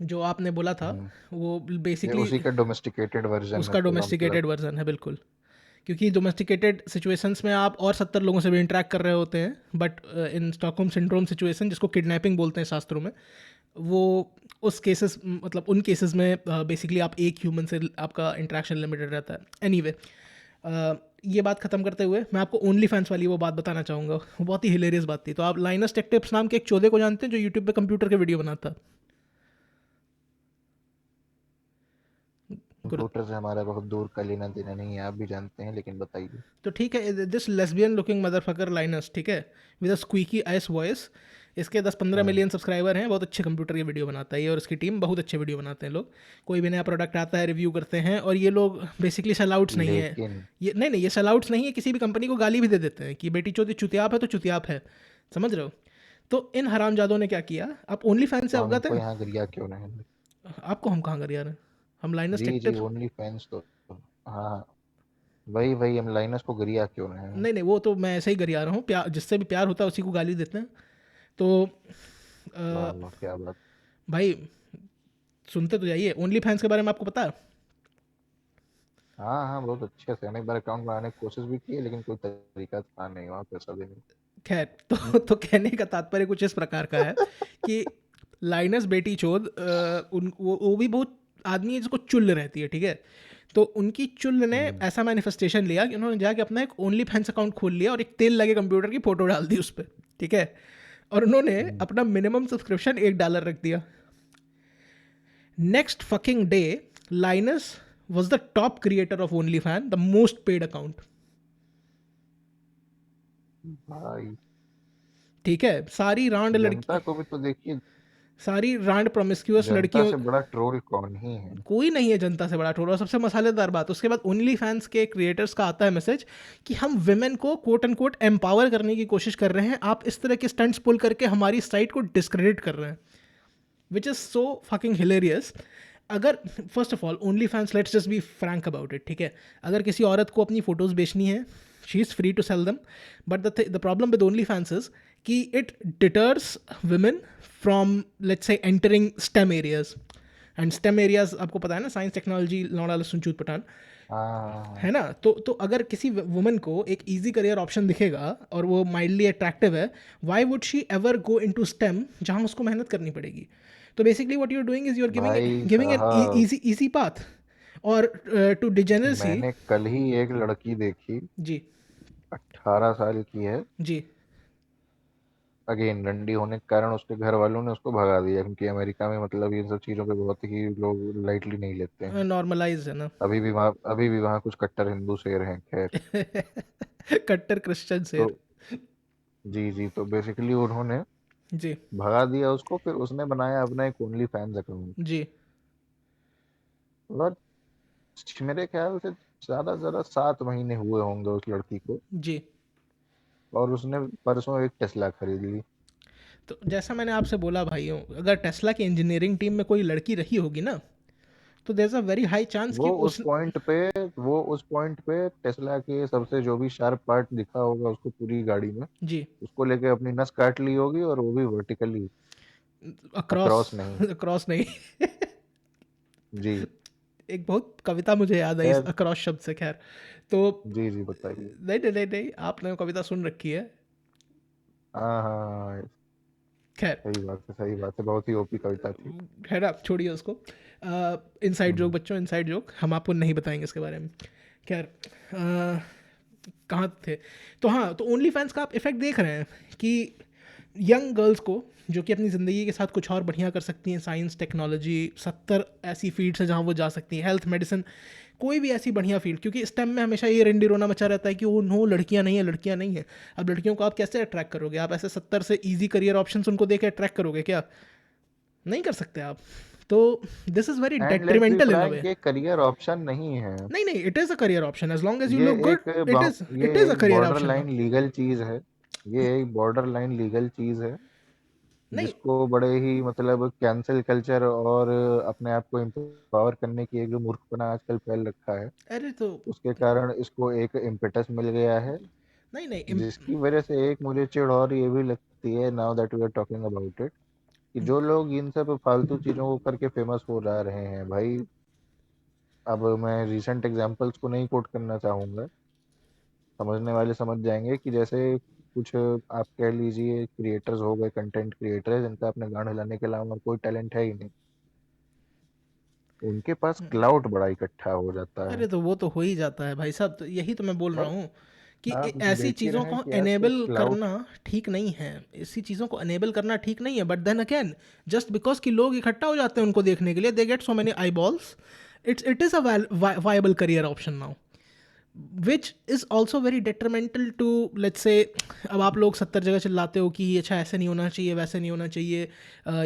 जो आपने बोला था हम्म, वो ये बेसिकली उसी का डोमेस्टिकेटेड वर्जन है उसका पूरा, डोमेस्टिकेटेड मतलब। वर्जन है बिल्कुल। क्योंकि डोमेस्टिकेटेड सिचुएशंस में आप और 70 लोगों से भी इंटरेक्ट कर रहे होते हैं, but in Stockholm syndrome situation, जिसको किडनैपिंग बोलते हैं शास्त्रों में, वो उस केसेस, मतलब उन केसेस में बेसिकली आप एक ह्यूमन से आपका इंटरेक्शन लिमिटेड रहता है। एनीवे, ये बात खत्म करते हुए मैं आपको ओनली फैंस वाली वो बात बताना चाहूँगा। वो बहुत ही हिलेरियस बात थी। तो आप लाइनस टेक टिप्स नाम के एक चौधे को जानते हैं जो यूट्यूब पे कंप्यूटर के वीडियो बनाता है? गुरु, कंप्यूटर से हमारा बहुत दूर का लेना देना नहीं है, आप भी जानते हैं, लेकिन बताइए। तो ठीक है, this lesbian looking motherfucker Linus, ठीक है, with a squeaky ice voice, इसके 10-15 हाँ, मिलियन सब्सक्राइबर हैं, बहुत अच्छे कंप्यूटर की वीडियो बनाता है ये और इसकी टीम, बहुत अच्छे वीडियो बनाते हैं लोग। कोई भी नया प्रोडक्ट आता है रिव्यू करते हैं, और ये लोग बेसिकली सेल आउट्स नहीं है। लेकिन ये नहीं नहीं, ये सेल आउट्स नहीं है, किसी भी कंपनी को गाली भी दे देते हैं कि बेटी चोदी चुतियाप है तो चुतियाप है, समझ रहे हो? तो इन हरामजादों ने क्या किया, आप ओनली फैन से तो अवगत हमको हैं? यहाँ गिरिया क्यों नहीं? आपको हम कहाँ कर यार, हम लाइनस टेक जी टिप्स। ओनली फैंस तो, हाँ, वही वही, हम लाइनस को गिरिया क्यों नहीं? नहीं नहीं, वो तो मैं ऐसे ही कर आ रहा हूँ, प्यार जिससे भी प्यार होता है उसी को गाली देते हैं। तो वाह अ, वाह, क्या बात। भाई सुनते तो जाइए, ओनली फैंस के बारे में आपको पता है? हाँ हाँ, बहुत अच्छे से, अनेक बार अकाउंट बनाने की कोशिश भी की है, लेकिन कोई तरीका था नहीं वहाँ पैसा देने खैर, का। तो कहने का तात्पर्य कुछ इस प्रकार का है कि लाइनस बेटी चोद, उन वो भी बहुत आदमी है जिसको चुल रहती है, ठीक है? तो उनकी चुल ने हम्म, ऐसा मैनिफेस्टेशन लिया कि उन्होंने जाके अपना एक ओनली फैंस अकाउंट खोल लिया और एक तेल लगे कंप्यूटर की फोटो डाल दी उस पर, ठीक है? और उन्होंने हम्म, अपना मिनिमम सब्सक्रिप्शन $1 रख दिया। Next fucking day, Linus was the top creator of OnlyFans, the most paid account। भाई, ठीक है, सारी रांड जनता लड़की, को भी तो देखिए, सारी रांड प्रोमिस्क्यूअस जनता लड़कियों, से बड़ा ट्रोल कौन ही है? कोई नहीं है जनता से बड़ा ट्रोल। और सबसे मसालेदार बात, उसके बाद ओनली फैंस के क्रिएटर्स का आता है मैसेज कि हम विमेन को कोट एंड कोट एम्पावर करने की कोशिश कर रहे हैं, आप इस तरह के स्टंट्स पुल करके हमारी साइट को डिस्क्रेडिट कर रहे हैं, which is so fucking hilarious. अगर first of all OnlyFans, let's just be frank about it, ठीक है? अगर किसी औरत को अपनी फोटोज बेचनी है, she is free to sell them, but the problem with OnlyFans is कि it deters women from, let's say, entering STEM areas. And STEM areas आपको पता है ना, साइंस टेक्नोलॉजी लौड़ा लहसुन चूत पठान, हाँ, है ना? तो अगर किसी वुमन को एक इजी करियर ऑप्शन दिखेगा और वो माइल्डली अट्रैक्टिव है, why would she ever go into STEM जहां उसको मेहनत करनी पड़ेगी? तो basically what you are doing is you are giving भाई गिविंग एन साहब, इजी इजी पाथ, और टू डिजेनरेसी। मैंने कल ही एक लड़की देखी, जी 18 साल की है। जी। अगेन रंडी होने के कारण उसके घर वालों ने उसको भगा दिया, क्योंकि अमेरिका में मतलब ये सब चीज़ों पे बहुत ही लोग लाइटली नहीं लेते हैं। नॉर्मलाइज है ना। अभी भी वहाँ कुछ कट्टर हिंदू शेर हैं, खैर। कट्टर क्रिश्चियन तो शेर। जी जी, तो बेसिकली उन्होंने जी भगा दिया उसको, फिर उसने बनाया अपना एक ओनली फैंस अकाउंट। जी और मेरे ख्याल से ज्यादा से ज्यादा 7 महीने हुए होंगे उस लड़की को, जी। और उसने परसों एक टेस्ला खरीद ली। तो जैसा मैंने आपसे बोला भाइयों, अगर टेस्ला की इंजीनियरिंग टीम में कोई लड़की रही होगी ना, तो there is a very high chance वो कि उस उस, पॉइंट पे वो उस पॉइंट पे टेस्ला के सबसे जो भी शार्प पार्ट दिखा होगा उसको पूरी गाड़ी में, जी, उसको लेके अपनी नस काट ली होगी, और वो भी वर्टिकली, अक्रॉस, अक्रॉस नहीं। अक्रॉस नहीं। जी, एक बहुत कविता मुझे याद आई इस खैर, अक्रॉस शब्द से। खैर, तो जी जी बताइए। नहीं नहीं नहीं नहीं, आपने वो कविता सुन रखी है। हाँ हाँ हाँ, खैर, सही बात है, सही बात है, बहुत ही ओपी कविता थी। खैर आप छोड़िए उसको। इनसाइड जोक हम्म, बच्चों, इनसाइड जोक, हम आपको नहीं बताएंगे इसके बारे में। खैर, कहाँ थे? तो हाँ, तो ओनली फैंस का आप इफेक्ट देख रहे हैं कि यंग गर्ल्स को, जो कि अपनी ज़िंदगी के साथ कुछ और बढ़िया कर सकती हैं, साइंस टेक्नोलॉजी, 70 ऐसी फील्ड्स हैं जहाँ वो जा सकती हैं, हेल्थ मेडिसिन, कोई भी ऐसी बढ़िया फील्ड। क्योंकि स्टेम में हमेशा ये रिंडी रोना मचा रहता है कि वो नो, लड़कियां नहीं है, लड़कियां नहीं है। अब लड़कियों को आप कैसे अट्रैक्ट करोगे? आप ऐसे 70 से इजी करियर ऑप्शंस उनको देके अट्रैक्ट करोगे क्या? नहीं कर सकते आप। तो this is very and let's be detrimental in a way. Frank, ये करियर ऑप्शन नहीं है। नहीं नहीं, it is a career option as long as you ये लुक गुड। एक इट इज़, ये इट इज़ अ एक career border option now. Line legal चीज है। ये एक बॉर्डर लाइन लीगल चीज है, नहीं, जिसको बड़े ही मतलब कैंसिल कल्चर और अपने आप को एम्पावर करने की एक जो मूर्खपना आजकल फैल रखा है, अरे तो उसके कारण इसको एक इम्पेटस मिल गया है। नहीं नहीं, जिसकी वजह से एक मुझे चिढ़ और ये भी लगती है, now that we are talking about it, कि जो लोग इन सब फालतू चीजों को करके फेमस हो जा रहे हैं भाई। अब मैं रिसेंट एग्जांपल्स को नहीं कोट करना चाहूंगा, समझने वाले समझ जाएंगे कि जैसे कुछ आप कह लीजिए क्रिएटर्स हो गए, कंटेंट क्रिएटर जिनका अपने गांड हिलाने के अलावा और कोई टैलेंट है ही नहीं, उनके पास क्लाउड बड़ा इकट्ठा हो जाता है। अरे तो वो तो हो ही जाता है भाई साहब, तो यही तो मैं बोल रहा और हूँ कि आप ऐसी देख ही चीज़ों रहे हैं को कि आजकल एनेबल क्लाउड। करना ठीक नहीं है। ऐसी चीज़ों को एनेबल करना ठीक नहीं है, but then again, just because कि लोग इकट्ठा हो जाते हैं उनको देखने के लिए, they get so many eyeballs, it is a viable career option now, which is also very detrimental to, let's say, अब आप लोग 70 जगह चिल्लाते हो कि अच्छा ऐसे नहीं होना चाहिए, वैसे नहीं होना चाहिए,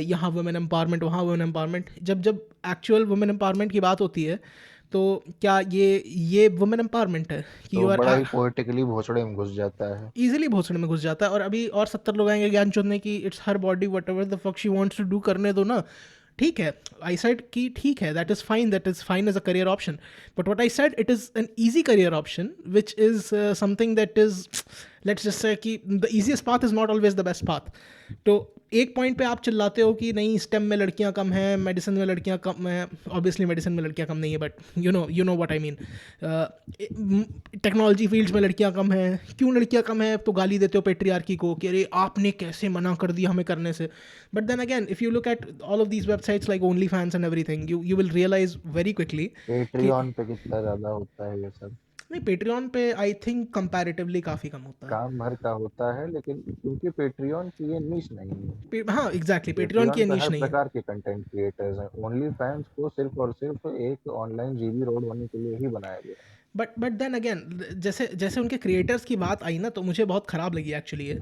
यहाँ वुमेन एम्पावरमेंट, वहाँ वुमेन एम्पावरमेंट, जब जब एक्चुअल वुमेन एम्पावरमेंट की बात होती है, तो क्या ये वुमेन एम्पावरमेंट है कि तो यू बड़ा आर ही पोएटिकली भोसड़े में घुस जाता है। ईजिली भोसड़े में घुस जाता है, और अभी और 70 लोग आएंगे ज्ञान चुनने की it's her body whatever the fuck she wants to do, करने दो ना। ठीक है, आई सेड कि ठीक है, that is fine as a career option, but what I said it is an easy career option which is something that is, let's just say कि the easiest path is not always the best path. तो एक point पे आप चिल्लाते हो कि नहीं stem में लड़कियां कम हैं, मेडिसिन में लड़कियां कम हैं, ऑब्वियसली मेडिसिन में लड़कियां कम नहीं है, but you know what I mean, technology fields में लड़कियां कम हैं, क्यों लड़कियां कम हैं, तो गाली देते हो पेट्रियार्की को कि अरे आपने कैसे मना कर दिया हमें करने से। But then again, if you look at all of these websites like OnlyFans and everything, you will realise very quickly कि पेट्रियन पे कितना ज्यादा होता है ये सब। नहीं, पेट्रियन पे आई थिंक कंपैरेटिवली काफ़ी कम होता है। काम भर का होता है, लेकिन क्योंकि पेट्रियन की ये नीश नहीं है। हाँ एग्जैक्टली, पेट्रियन पेट्रियन की पे नीश हर नहीं है। प्रकार के कंटेंट क्रिएटर्स हैं, ओनली फैंस को सिर्फ और सिर्फ एक ऑनलाइन जीवी रोड होने के लिए ही बनाया गया है। बट देन अगेन, जैसे जैसे उनके क्रिएटर्स की बात आई ना, तो मुझे बहुत ख़राब लगी एक्चुअली ये,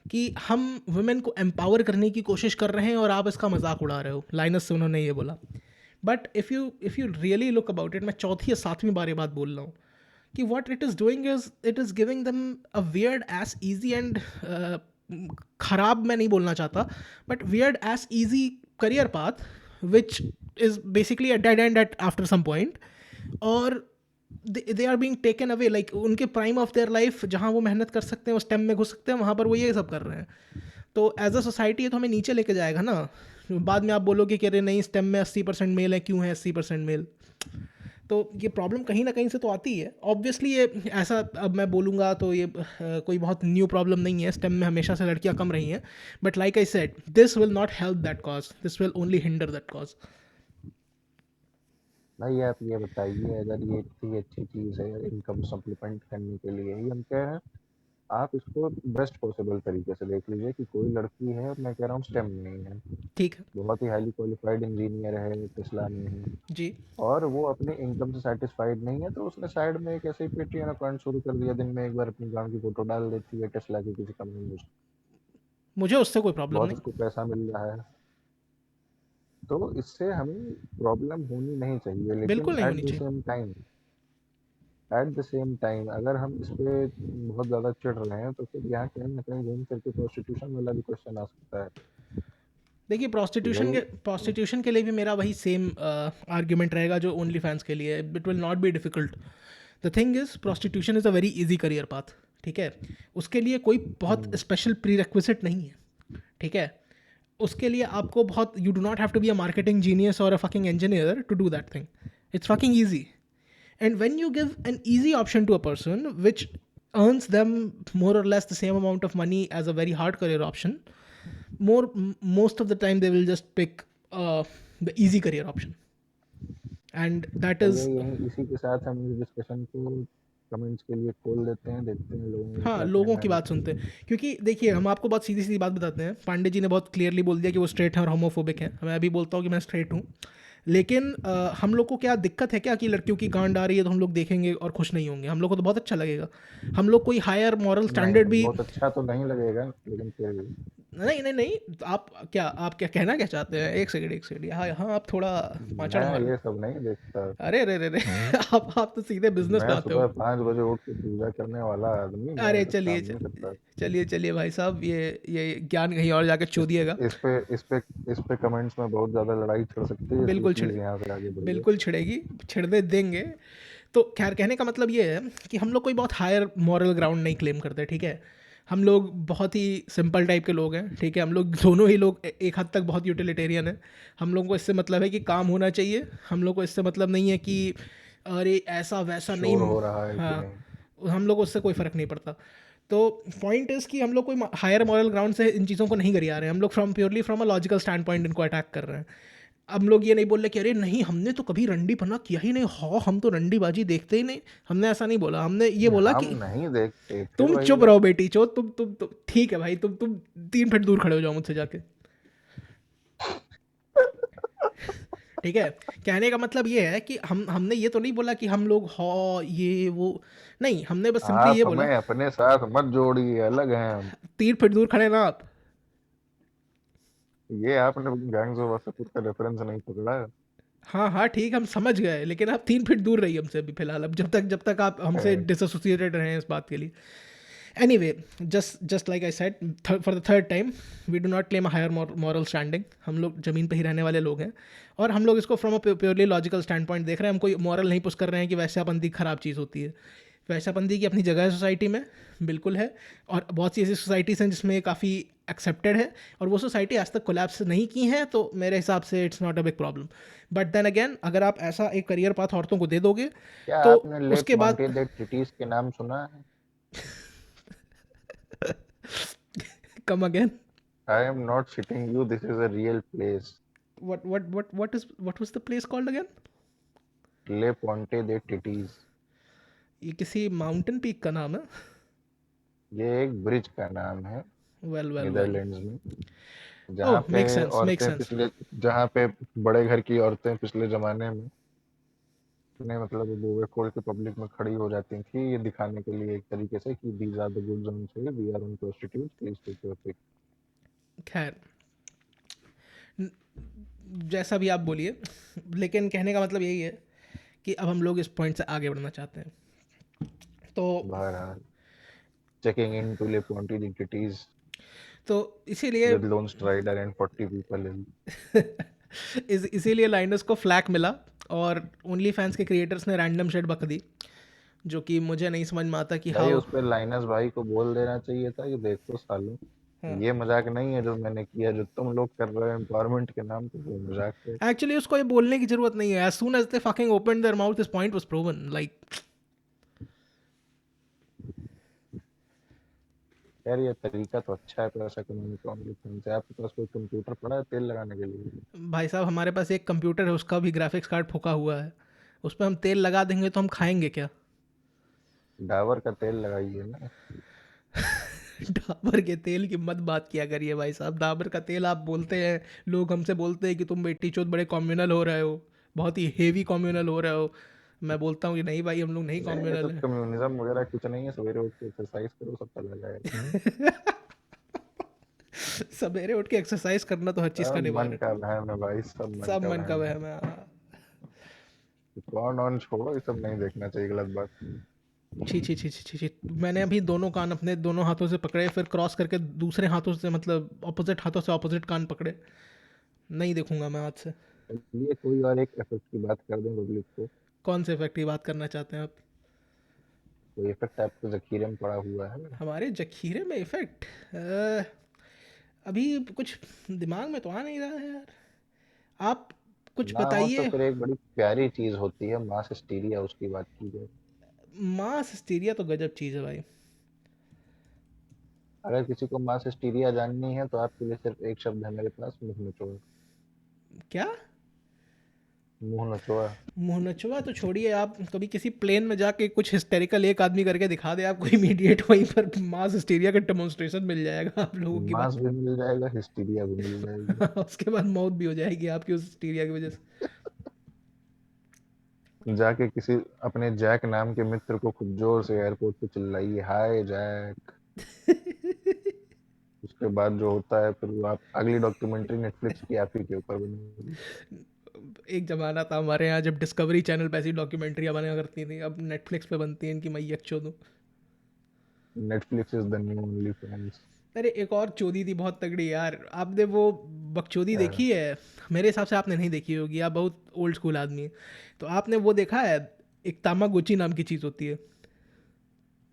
कि हम वुमेन को एम्पावर करने की कोशिश कर रहे हैं और आप इसका मजाक उड़ा रहे हो, लाइनस से उन्होंने ये बोला। But if you really look about it, मैं चौथी या सातवीं बार ये बात बोल रहा हूँ कि what it is doing is it is giving them a weird ass easy and, खराब मैं नहीं बोलना चाहता, but weird ass easy career path, which is basically a dead end at after some point, और they are being taken away, like उनके prime of their life जहाँ वो मेहनत कर सकते हैं, उस स्टेम में घुस सकते हैं, वहाँ पर वो ये सब कर रहे हैं। तो एज अ सोसाइटी ये तो हमें नीचे लेके जाएगा ना। बाद में आप बोलोगे कि अरे नहीं स्टेम में 80% मेल है, क्यों है 80% मेल। तो ये प्रॉब्लम कहीं ना कहीं से तो आती है ऑब्वियसली। ये ऐसा अब मैं बोलूँगा तो ये कोई बहुत न्यू प्रॉब्लम नहीं है, स्टेम में हमेशा से लड़कियाँ कम रही हैं, but like I said, this will not help that cause, this will only hinder that cause. भाई आप ये बताइए, अगर ये इतनी अच्छी चीज़ है इनकम सप्लीमेंट करने के लिए ही हम कह रहे हैं, आप इसको बेस्ट पॉसिबल तरीके से देख लीजिए कि कोई लड़की है, मैं कह रहा हूँ स्टेम में ही है, ठीक है। बहुत ही हाईली क्वालिफाइड इंजीनियर है, टेस्ला में है, जी। और वो अपने इनकम से सेटिस्फाइड नहीं है, तो उसने साइड में एक ऐसे ही पेटीएम अकाउंट शुरू कर दिया, दिन में एक बार अपनी गांव की फोटो डाल देती है टेस्ला की किसी कंपनी में, मुझे उससे कोई प्रॉब्लम बहुत नहीं। उसको पैसा मिल रहा है। तो इससे हमें प्रॉब्लम होनी नहीं चाहिए, लेकिन बिल्कुल नहीं होनी चाहिए। एट द सेम टाइम अगर हम इस पे बहुत ज़्यादा चिढ़ रहे हैं, तो फिर यहाँ कहीं ना कहीं घूम फिर के प्रोस्टिट्यूशन वाला भी क्वेश्चन आ सकता है देखिए, कि भाई। प्रोस्टिट्यूशन के लिए भी मेरा वही सेम आर्ग्यूमेंट रहेगा जो ओनली फैंस के लिए, it will not be difficult. The thing is prostitution is a very easy career path, ठीक है। उसके लिए कोई बहुत हम्म, स्पेशल प्री रेक्विजिट नहीं है, ठीक है। उसके लिए आपको बहुत, you do not have to be a marketing genius और a fucking engineer to do that thing, it's fucking easy. And when you give an easy option to a person which earns them more or less the same amount of money as a very hard career option, most of the time they will just pick the easy career option, and that चलिए is, यही इसी के साथ हम इस discussion को comments के लिए खोल देते हैं, देखते हैं लोगों का हाँ क्या लोगों कहना की है इस बात पे। सुनते हैं, क्योंकि देखिए हम आपको बहुत सीधी सीधी बात बताते हैं, पांडे जी ने बहुत क्लियरली बोल दिया कि वो स्ट्रेट हैं और होमोफोबिक हैं, मैं अभी बोलता हूँ कि मैं स्ट्रेट हूँ। लेकिन हम लोग को क्या दिक्कत है क्या कि लड़कियों की गांड आ रही है तो हम लोग देखेंगे और खुश नहीं होंगे? हम लोग को तो बहुत अच्छा लगेगा। हम लोग कोई हायर मॉरल नहीं स्टैंडर्ड नहीं, भी, बहुत अच्छा तो नहीं लगेगा, लेकिन फिर भी। नहीं नहीं नहीं, तो आप क्या कहना क्या चाहते हैं? एक सेकंड एक सेकंड, हाँ हाँ, आप थोड़ा पाचड़ मैं मार लो। ये सब नहीं देखता। अरे अरे अरे अरे आप तो सीधे बिजनेस पे मैं आते हो। सुबह 5 बजे उठ के पूजा करने वाला आदमी, मैं अरे ये सब चलिए काम नहीं करता। चलिए चलिए भाई साहब, ये ज्ञान कहीं और जाके इस चोदिएगा। इस पे इस पे इस पे कमेंट्स में बहुत ज्यादा लड़ाई छिड़ सकती है, इसलिए बिल्कुल छिड़े, प्लीज यहाँ से आगे बढ़िए। बिल्कुल छिड़ेगी, छिड़ने देंगे। तो खैर, कहने का मतलब ये है कि हम लोग कोई बहुत हायर मॉरल ग्राउंड नहीं क्लेम करते, ठीक है। हम लोग बहुत ही सिंपल टाइप के लोग हैं, ठीक है। हम लोग दोनों ही लोग एक हद तक बहुत यूटिलिटेरियन है। हम लोग को इससे मतलब है कि काम होना चाहिए, हम लोग को इससे मतलब नहीं है कि अरे ऐसा वैसा नहीं। शोर हो रहा है कि हाँ, नहीं। हम लोग उससे कोई फ़र्क नहीं पड़ता। तो पॉइंट इज़ कि हम लोग कोई हायर मॉरल ग्राउंड से इन चीज़ों को नहीं करिए आ रहे हैं, हम लोग purely from a logical stand point इनको अटैक कर रहे हैं। हम लोग ये नहीं बोल रहे कि अरे नहीं हमने तो कभी रंडी पना किया ही नहीं, हाँ हम तो रंडी बाजी देखते ही नहीं। हमने ऐसा नहीं बोला, हमने ये बोला हम कि नहीं देखते, फिर तुम वही चुप बात। रहो बेटी चो, तुम ठीक है भाई, तुम 3 फीट दूर खड़े हो जाओ मुझसे जाके। ठीक है, कहने का मतलब ये है कि हमने ये तो नहीं बोला कि हम लोग हाँ ये वो, नहीं हमने बस सिंपली आप ये बोला। हमें अपने साथ मत जोड़िए, अलग हैं हम। 3 फीट दूर खड़े ना आप। ये आपने गैंग्स ऑफ वासेपुर का रेफरेंस नहीं पकड़ा। हाँ हाँ ठीक, हम समझ गए, लेकिन आप 3 फीट दूर रहिए हमसे अभी फिलहाल, अब जब तक आप हमसे है। डिसोसिएटेड रहे हैं इस बात के लिए। Anyway, just like I said, for the third time, we do not claim a higher moral standing. हम लोग ज़मीन पे ही रहने वाले लोग हैं, और हम लोग इसको from a purely logical stand point देख रहे हैं। हम कोई मॉरल नहीं पुश कर रहे हैं कि वैश्यापंथी खराब चीज़ होती है। वैश्यापंथी की अपनी जगह है सोसाइटी में, बिल्कुल है, और बहुत सी ऐसी सोसाइटीज़ हैं जिसमें काफ़ी एक्सेप्टेड है, और वो सोसाइटी आज तक कोलैप्स नहीं की हैं, तो मेरे हिसाब से it's not a big problem. But then again, अगर आप ऐसा एक करियर पाथ औरतों को दे दोगे क्या तो आपने ले उसके बाद मॉन्टे दे ट्रिटीज के नाम सुना है? Come again. I am not shitting you, this is a real place. What was the place called again? ले पॉन्टे दे ट्रिटीज। ये किसी माउंटेन पीक का नाम है? ये एक ब्रिज का नाम है वेल। नीदरलैंड्स में, ओह जहाँ पे मेक औरतें सेंस। पिछले, जहाँ पे बड़े घर की औरतें पिछले जमाने में ने मतलब बुए खोल के पब्लिक में खड़ी हो जाती थी, ये दिखाने के लिए एक तरीके से कि these are the good zones, we are on prostitutes, please take your pick. खैर, जैसा भी आप बोलिए, लेकिन कहने का मतलब यही है कि अब हम लोग इस पॉइंट से आगे बढ़ना चाहते हैं। तो बहरहाल, checking into Le Ponty Dictities तो इसीलिए with Lone Strider and 40 people in। इसीलिए लाइनस को फ्लैक मिला, और ओनली फैंस के क्रिएटर्स ने रैंडम शेड बक दी, जो कि मुझे नहीं समझ में आता कि भाई हाउ। उस पे लाइनस भाई को बोल देना चाहिए था कि देखो सालों, हाँ, ये मजाक नहीं है जो मैंने किया, जो तुम लोग कर रहे हो एम्पावरमेंट के नाम पे, वो मजाक है। एक्चुअली उसको ये बोलने की जरूरत नहीं है, as soon as they fucking open their mouth this point was proven, like. यार ये तरीका तो अच्छा है पैसा कमाने का, ओनली फैंस है। आपके पास कोई कंप्यूटर पड़ा है तेल लगाने के लिए? भाई साहब हमारे पास एक कंप्यूटर है, उसका भी ग्राफिक्स कार्ड फूका हुआ है, उस पर हम तेल लगा देंगे तो हम खाएंगे क्या? डाबर का तेल लगाइए ना। डाबर के तेल की मत बात किया करिए भाई साहब, डाबर का तेल आप बोलते हैं, लोग हमसे बोलते हैं कि तुम बेटी चोद बड़े कॉम्युनल हो रहे हो, बहुत ही हेवी कॉम्युनल हो रहे हो। मैं बोलता हूँ कि नहीं भाई, हम लोग नहीं नहीं ये कॉम्युनल सब हैं। कम्युनिज्म वगैरह कुछ नहीं है, सवेरे उठ के एक्सरसाइज करो सब चला जाएगा। सवेरे उठ के एक्सरसाइज करना तो हर चीज़ का सब मन निवारण का है। वहम है भाई, सब मन सब का मन का वहम है। वहम है, हाँ। कौन ऑन छोड़ो, ये सब नहीं देखना चाहिए, गलत बात। छी छी छी छी छी छी। मैंने अभी दोनों कान अपने दोनों हाथों से पकड़े, फिर क्रॉस करके दूसरे हाथों से, मतलब ऑपोजिट हाथों से ऑपोजिट कान पकड़े। नहीं देखूंगा मैं आज से। चलिए कोई और एक इफेक्ट की बात कर दें पब्लिक को। कौन से इफेक्ट की बात करना चाहते हैं आप? कोई इफेक्ट आपके जखीरे में पड़ा हुआ है? हमारे जखीरे में इफेक्ट? अभी कुछ दिमाग में तो आ नहीं रहा है यार, आप कुछ ना हो तो बताइए। फिर एक बड़ी प्यारी चीज होती है मास हिस्टीरिया, उसकी बात की जाए। मास हिस्टीरिया तो गजब चीज़ है भाई। अगर किसी को मास हिस्टीरिया जाननी है तो आपके लिए सिर्फ एक शब्द है मेरे पास, मुंह नचोड़ा। क्या? मुंह नचोड़ा। मुंह नचवा तो छोड़िए, आप कभी किसी प्लेन में जाके कुछ हिस्टेरिकल एक आदमी करके दिखा दे आपको, इमीडिएट वहीं पर मास हिस्टीरिया का डेमोन्स्ट्रेशन मिल जाएगा आप लोगों की मास बात। भी मिल जाएगा, हिस्टीरिया भी मिल जाएगी। उसके बाद मौत भी हो जाएगी आपकी उस हिस्टीरिया की वजह जाके किसी अपने जैक नाम के मित्र को खूब जोर से एयरपोर्ट पे चिल्लाइए, हाय जैक। से। उसके बाद जो होता है फिर वो आप अगली डॉक्यूमेंट्री नेटफ्लिक्स की आप ही के ऊपर बनेगी। एक जमाना था हमारे यहाँ जब डिस्कवरी चैनल पे ऐसी डॉक्यूमेंट्रियाँ बना करती थी, अब नेटफ्लिक्स पे बनती हैं इनकी मैयक चोदो। Netflix is the new OnlyFans. अरे एक और चोदी थी बहुत तगड़ी यार, आपने वो बकचोदी देखी है? मेरे हिसाब से आपने नहीं देखी होगी, आप बहुत ओल्ड स्कूल आदमी है। तो आपने वो देखा है, एक तामागोची नाम की चीज़ होती है?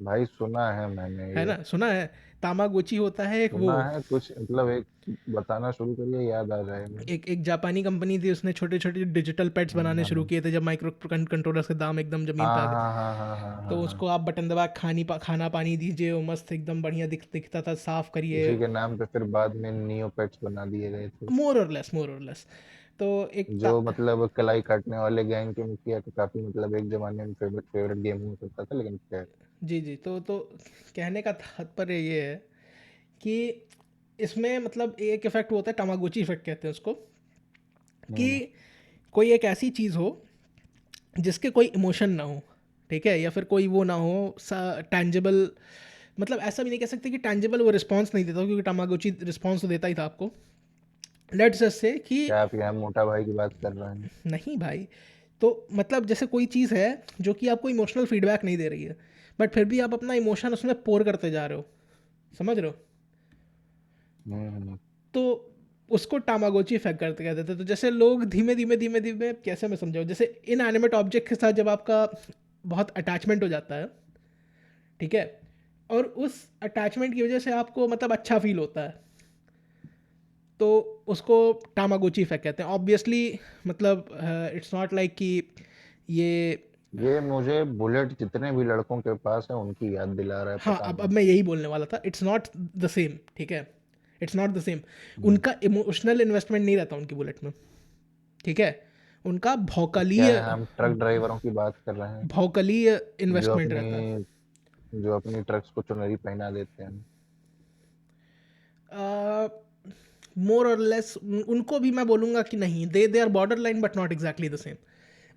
भाई सुना है मैंने है ये। ना, सुना है। तामागोची होता है एक वो, सुना है कुछ, मतलब एक बताना शुरू करिए, याद आ जाएगा। एक एक जापानी कंपनी थी, उसने छोटे छोटे डिजिटल पेट्स बनाने शुरू हाँ किए थे जब माइक्रो कंट्रोलर्स के दाम एकदम ज़मीन पे आ हाँ गए। हाँ हाँ हाँ हाँ हाँ तो हाँ। उसको आप बटन दबा के खाना पानी दीजिए, वो मस्त एकदम बढ़िया दिखता था, साफ करिए। उसी के नाम पे फिर बाद में नियोपेट्स बना दिए गए थे। मोर और लेस। तो एक जो मतलब कलाई काटने वाले गैंग के मुखिया के काफी, मतलब एक जमाने में फेवरेट फेवरेट गेम हुआ करता था, लेकिन खैर। जी जी, तो कहने का तात्पर्य ये है कि इसमें मतलब एक इफेक्ट होता है, टामागोची इफेक्ट कहते हैं उसको, कि हम्म। कोई एक ऐसी चीज़ हो जिसके कोई इमोशन ना हो, ठीक है, या फिर कोई वो ना हो टैंजिबल, मतलब ऐसा भी नहीं कह सकते कि टैंजिबल वो रिस्पॉन्स नहीं देता, क्योंकि टामागोची रिस्पॉन्स तो देता ही था आपको। लेट्स जस्ट से कि क्या आप यहाँ मोटा भाई की बात कर रहे हैं? नहीं भाई, तो मतलब जैसे कोई चीज़ है जो कि आपको इमोशनल फीडबैक नहीं दे रही है, बट फिर भी आप अपना इमोशन उसमें पोर करते जा रहे हो, समझ रहे हो, हम्म। तो उसको टामागोची इफेक्ट करते कहते थे। तो जैसे लोग धीमे धीमे धीमे धीमे, कैसे मैं समझाऊँ, जैसे इन एनिमेट ऑब्जेक्ट के साथ जब आपका बहुत अटैचमेंट हो जाता है, ठीक है, और उस अटैचमेंट की वजह से आपको मतलब अच्छा फील होता है, तो उसको टामागोची इफेक्ट कहते हैं ऑब्वियसली। मतलब इट्स नॉट लाइक कि ये, ये मुझे बुलेट जितने भी लड़कों के पास है उनकी याद दिला रहा है, हाँ, पता अब नहीं। मैं यही बोलने वाला था, इट्स नॉट द सेम, ठीक है, इट्स नॉट द सेम। हम्म। उनका इमोशनल इन्वेस्टमेंट नहीं रहता उनकी बुलेट में, ठीक है, उनका तो क्या भौकालीय है, हम ट्रक ड्राइवरों की बात कर रहे हैं, भौकालीय जो इन्वेस्टमेंट रहता है। अपनी जो अपनी ट्रक्स को चुनरी पहना देते हैं। मोर और लेस उनको भी मैं बोलूँगा कि नहीं, they are borderline but not exactly the same,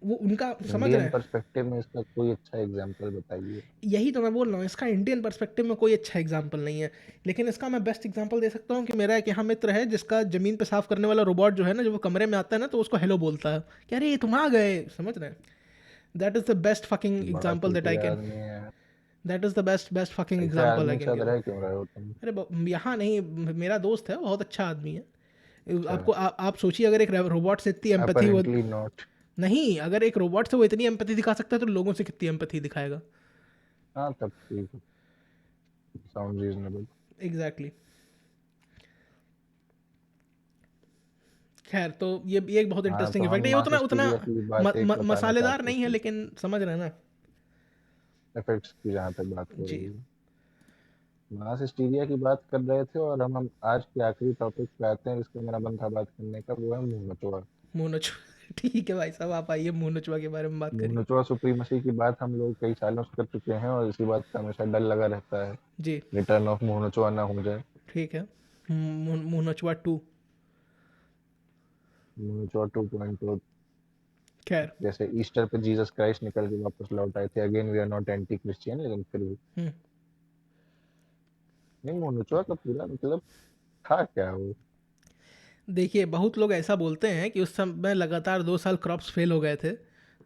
वो उनका, समझ रहे इंडियन हैं। पर्सपेक्टिव में इसका कोई अच्छा एग्जांपल बताइए। यही तो मैं बोल रहा हूँ, इसका इंडियन पर्सपेक्टिव में कोई अच्छा एग्जाम्पल नहीं है, लेकिन इसका मैं बेस्ट एग्जाम्पल दे सकता हूँ कि मेरा एक यहाँ मित्र है जिसका ज़मीन पे साफ करने वाला रोबोट जो है ना, जब वो कमरे में आता है ना तो उसको हेलो बोलता है कि अरे तुम आ गए, समझ रहे हैं। That is the best fucking बड़ा example that I Chutia can, आदमी है। That is the best best fucking ऐसे एग्जाम्पल आई आदमी के कैन साथ गिव। रह क्यों रहे हो तुम? अरे यहाँ नहीं, मेरा दोस्त है, बहुत अच्छा आदमी है। अच्छा। आपको आप सोचिए, अगर एक रोबोट से इतनी एम्पैथी वो, अपेरेंटली नॉट। नहीं, अगर एक रोबोट से वो इतनी एम्पैथी दिखा सकता है तो लोगों से कितनी एम्पैथी दिखाएगा। हाँ तब ठीक है, साउंड रीजनेबल। Exactly exactly. खैर, तो ये एक बहुत हाँ इंटरेस्टिंग तो हम इफेक्ट है, ये मास उतना उतना हिस्टीरिया की बात एक बताना मसालेदार चाहते नहीं है, थे, लेकिन समझ रहे हैं ना। इफेक्ट्स की जहाँ तक बात हो जी। रही है। मास हिस्टीरिया की बात कर रहे थे, और हम आज के आखिरी टॉपिक पे आते हैं जिसका मेरा मन था बात करने का, वो है मुंह नचुआ। मुंह नचुआ ठीक है भाई साहब, आप आइए मुंह नचुआ के बारे में बात मुंह करिए। नचुआ सुप्रीमसी की बात हम लोग कई सालों से कर चुके हैं, और इसी बात का हमेशा डर लगा रहता है, जी। रिटर्न ऑफ मुंह नचुआ ना हो जाए। ठीक है। मुंह नचुआ टू। मुंह नचुआ 2.0। खैर। जैसे ईस्टर पे जीसस क्राइस्ट निकल के वापस लौट आए थे, again we are not anti Christian, लेकिन फिर भी। हम्म। नहीं, मुंह नचुआ का पूरा मतलब था क्या वो? देखिए, बहुत लोग ऐसा बोलते हैं कि उस समय लगातार 2 साल क्रॉप्स फेल हो गए थे,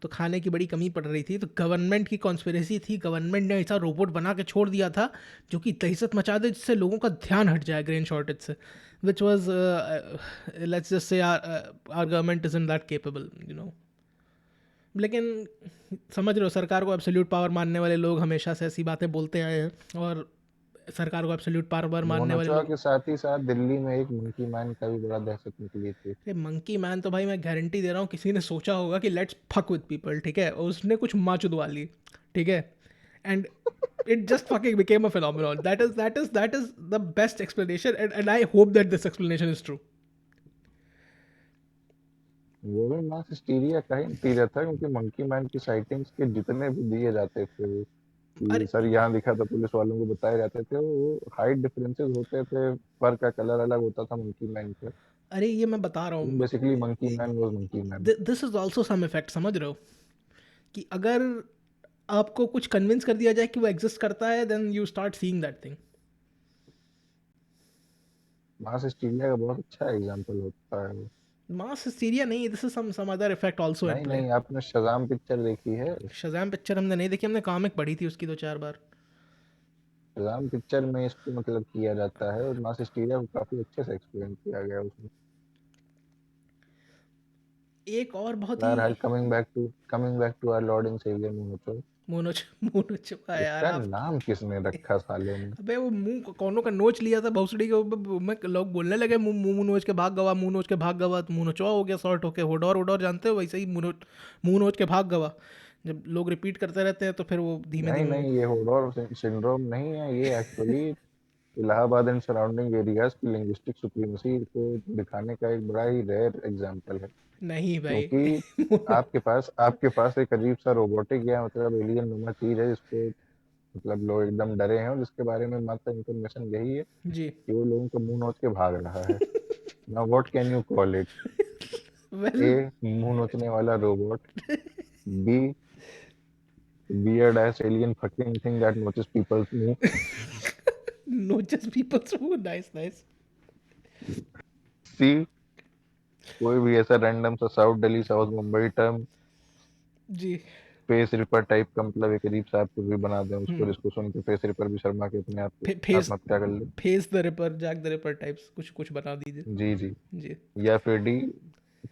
तो खाने की बड़ी कमी पड़ रही थी, तो गवर्नमेंट की कॉन्स्पिरेसी थी, गवर्नमेंट ने ऐसा रोबोट बना के छोड़ दिया था जो कि दहशत मचा दे, जिससे लोगों का ध्यान हट जाए ग्रेन शॉर्टेज से, which was, let's just say our government is in that capable, you know. लेकिन समझ रहे हो, सरकार को एब्सोल्यूट पावर मानने वाले लोग हमेशा से ऐसी बातें बोलते आए हैं, और सरकार को एब्सोल्यूट पावर मुंह मानने वाले नचुआ लोग। के साथ ही साथ दिल्ली में एक मंकी मैन का भी बड़ा दहशत निकली थी। ये मंकी मैन तो भाई मैं गारंटी दे रहा हूँ किसी ने सोचा होगा कि लेट्स फक विद पीपल, ठीक है, और उसने कुछ माँ चुदवा ली, ठीक है, and it just fucking became a phenomenon. That is the best explanation, and I hope that this explanation is true. वो भी मास हिस्टीरिया का ही नतीजा था, क्योंकि मंकी मैन की साइटिंग्स के जितने भी दिए जाते थे कि अरे सर यहाँ दिखा था, पुलिस वालों को बताए जाते थे, वो हाइट डिफरेंसेस होते थे, फर का कलर अलग होता था मंकी मैन का। अरे ये मैं बता रहा हूँ, basically monkey man was monkey man. This is also some effect, समझ रहे हो, कि अगर आपको कुछ कन्विंस कर दिया जाए कि वो एग्जिस्ट करता है, then you start seeing that thing. Mass hysteria का बहुत अच्छा एग्जांपल होता है वो। मास हिस्टीरिया नहीं, this is some other effect also at नहीं प्ले। नहीं, आपने शज़ाम पिक्चर देखी है? शज़ैम पिक्चर हमने नहीं देखी, हमने कॉमिक पढ़ी थी उसकी 2-4 बार। शज़ाम पिक्चर में इसको मतलब किया जाता है, और मास हिस्टीरिया को काफी अच्छे से एक्सप्लेन किया गया उसमें। एक और बहुत ही बहरहाल coming back to our lord and saviour मोनोचो, मोनोच मोनोचवा यार इसका आप। नाम किसने रखा साले ने? अबे वो मुंह कौनों का नोच लिया था भोसड़ी के ऊपर में, लोग बोलने लगे मुंह मुंह नोच के भाग गवा, मुंह नोच के भाग गवा, तो मुंह नोचवा हो गया शॉर्ट होके। होडोर होडोर जानते हो, वैसे ही मुंह नोच के भाग गवा। जब लोग रिपीट करते रहते हैं तो फिर वो धीमे नहीं धीमे। नहीं, ये होडोर सिंड्रोम नहीं है, ये actually Allahabad and surrounding areas की लिंग्विस्टिक सुप्रीमेसी को दिखाने का एक बड़ा ही रेयर एग्जांपल है। नहीं भाई। क्योंकि आपके पास एक अजीब सा रोबोटिक या मतलब एलियन नुमा चीज है जिसको मतलब लोग एकदम डरे हैं, और जिसके बारे में मात्र इंफॉर्मेशन यही है जी। कि वो लोगों को मुंह नोच के भाग रहा है। Now what can you call it? Well. A, मुंह नोचने वाला robot. B, weird ass alien fucking thing that notices people's move. नोचस पीपल्स, नाइस नाइस। सी, कोई भी ऐसा रैंडम सा south Delhi south Mumbai term जी। फेस रिपर टाइप का, मतलब एक अजीब सा आप कुछ भी बना दें उसको, हम्म। जिसको सुन के फेस रिपर भी शर्मा के अपने आप को फेस आत्महत्या कर ले। Face the ripper, Jack the ripper types कुछ कुछ बना दीजिए। जी जी। जी। या फिर डी,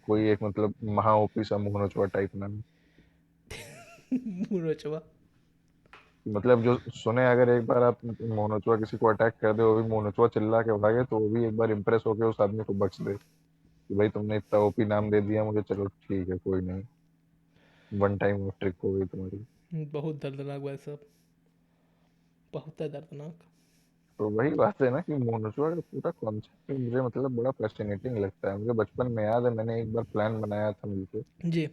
कोई एक मतलब महा ओपी सा मुंह नोचवा टाइप नाम, मुनोचवा। मतलब जो सुने, अगर एक बार आप मुंह नोचवा किसी को अटैक कर दे, वो भी मुंह नोचवा चिल्ला के भागे, तो वो भी एक बार इंप्रेस होके उस आदमी को बख्श दे कि भाई तुमने इतना ओपी नाम दे दिया मुझे, चलो ठीक है कोई नहीं, वन टाइम ट्रिक हो गई तुम्हारी। बहुत दर्दनाक भाई साहब, बहुत है दर्दनाक। तो वही बात है ना कि मोनोचुआ का पूरा कॉन्सेप्ट मुझे मतलब बड़ा फैसिनेटिंग लगता है। मुझे बचपन में याद है, मैंने एक बार प्लान बनाया था मिलके जी।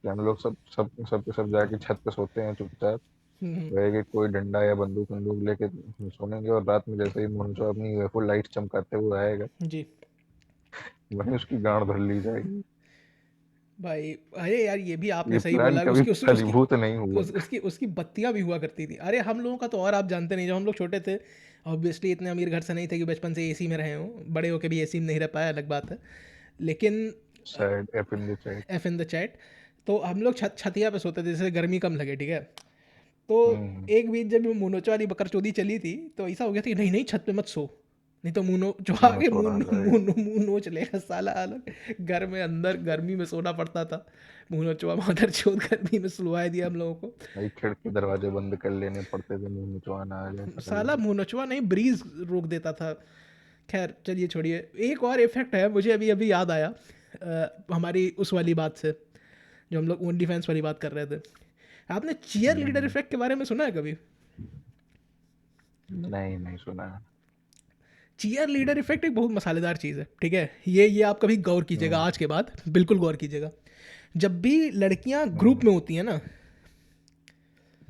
कि हम लोग सब जाके छत पे सोते हैं चुपचाप, हम्म। वह कि कोई डंडा या बंदूक बंदूक लेके सोएंगे, और रात में जैसे ही मोनोचुआ अपनी यूएफओ लाइट चमकाते हुए आएगा, जी। वहीं उसकी गांड धर ली जाएगी। भाई अरे यार, ये भी आपने ये सही प्लान बोला। कभी उसकी उसकी उसकी फलीभूत नहीं हुआ। उसकी बत्तियां भी हुआ करती थी। अरे हम लोगों का तो, और आप जानते नहीं, जब हम लोग छोटे थे, ऑब्वियसली इतने अमीर घर से नहीं थे कि बचपन से एसी में रहे हों, बड़े होके भी एसी में नहीं रह पाया, अलग बात है। लेकिन sad F in the chat. F in the chat, तो हम लोग छतिया पे सोते थे, जैसे गर्मी कम लगे, ठीक है। तो हम्म। एक बीच जब मोनोचो वाली बकरचोदी चली थी, तो ऐसा हो गया था कि नहीं नहीं छत पे मत सो, नहीं तो मुंह जो आगे मोनोचुआ आ जाएगा। मुंह नोच लेगा साला। अलग घर में अंदर गर्मी में सोना पड़ता था। मुंह नोचवा मादर चौथ गर्मी में सुलवाए दिया हम लोगों को। भाई खिड़की दरवाजे बंद कर लेने पड़ते थे, मोनोचुआ ना आ जाए पकड़ साला ले। मुंह नोचवा नहीं, ब्रीज रोक देता था। खैर चलिए छोड़िए। एक और इफेक्ट है मुझे अभी अभी याद आया, हमारी उस वाली बात से, जो हम लोग ओनली फैंस वाली बात कर रहे थे। आपने चीयर लीडर हम्म, इफेक्ट के बारे में सुना है कभी? नहीं नहीं सुना है। चीयर लीडर इफेक्ट एक बहुत मसालेदार चीज़ है, ठीक है। ये आप कभी गौर कीजिएगा, हम्म। आज के बाद बिल्कुल गौर कीजिएगा। जब भी लड़कियां ग्रुप हम्म। में होती हैं ना,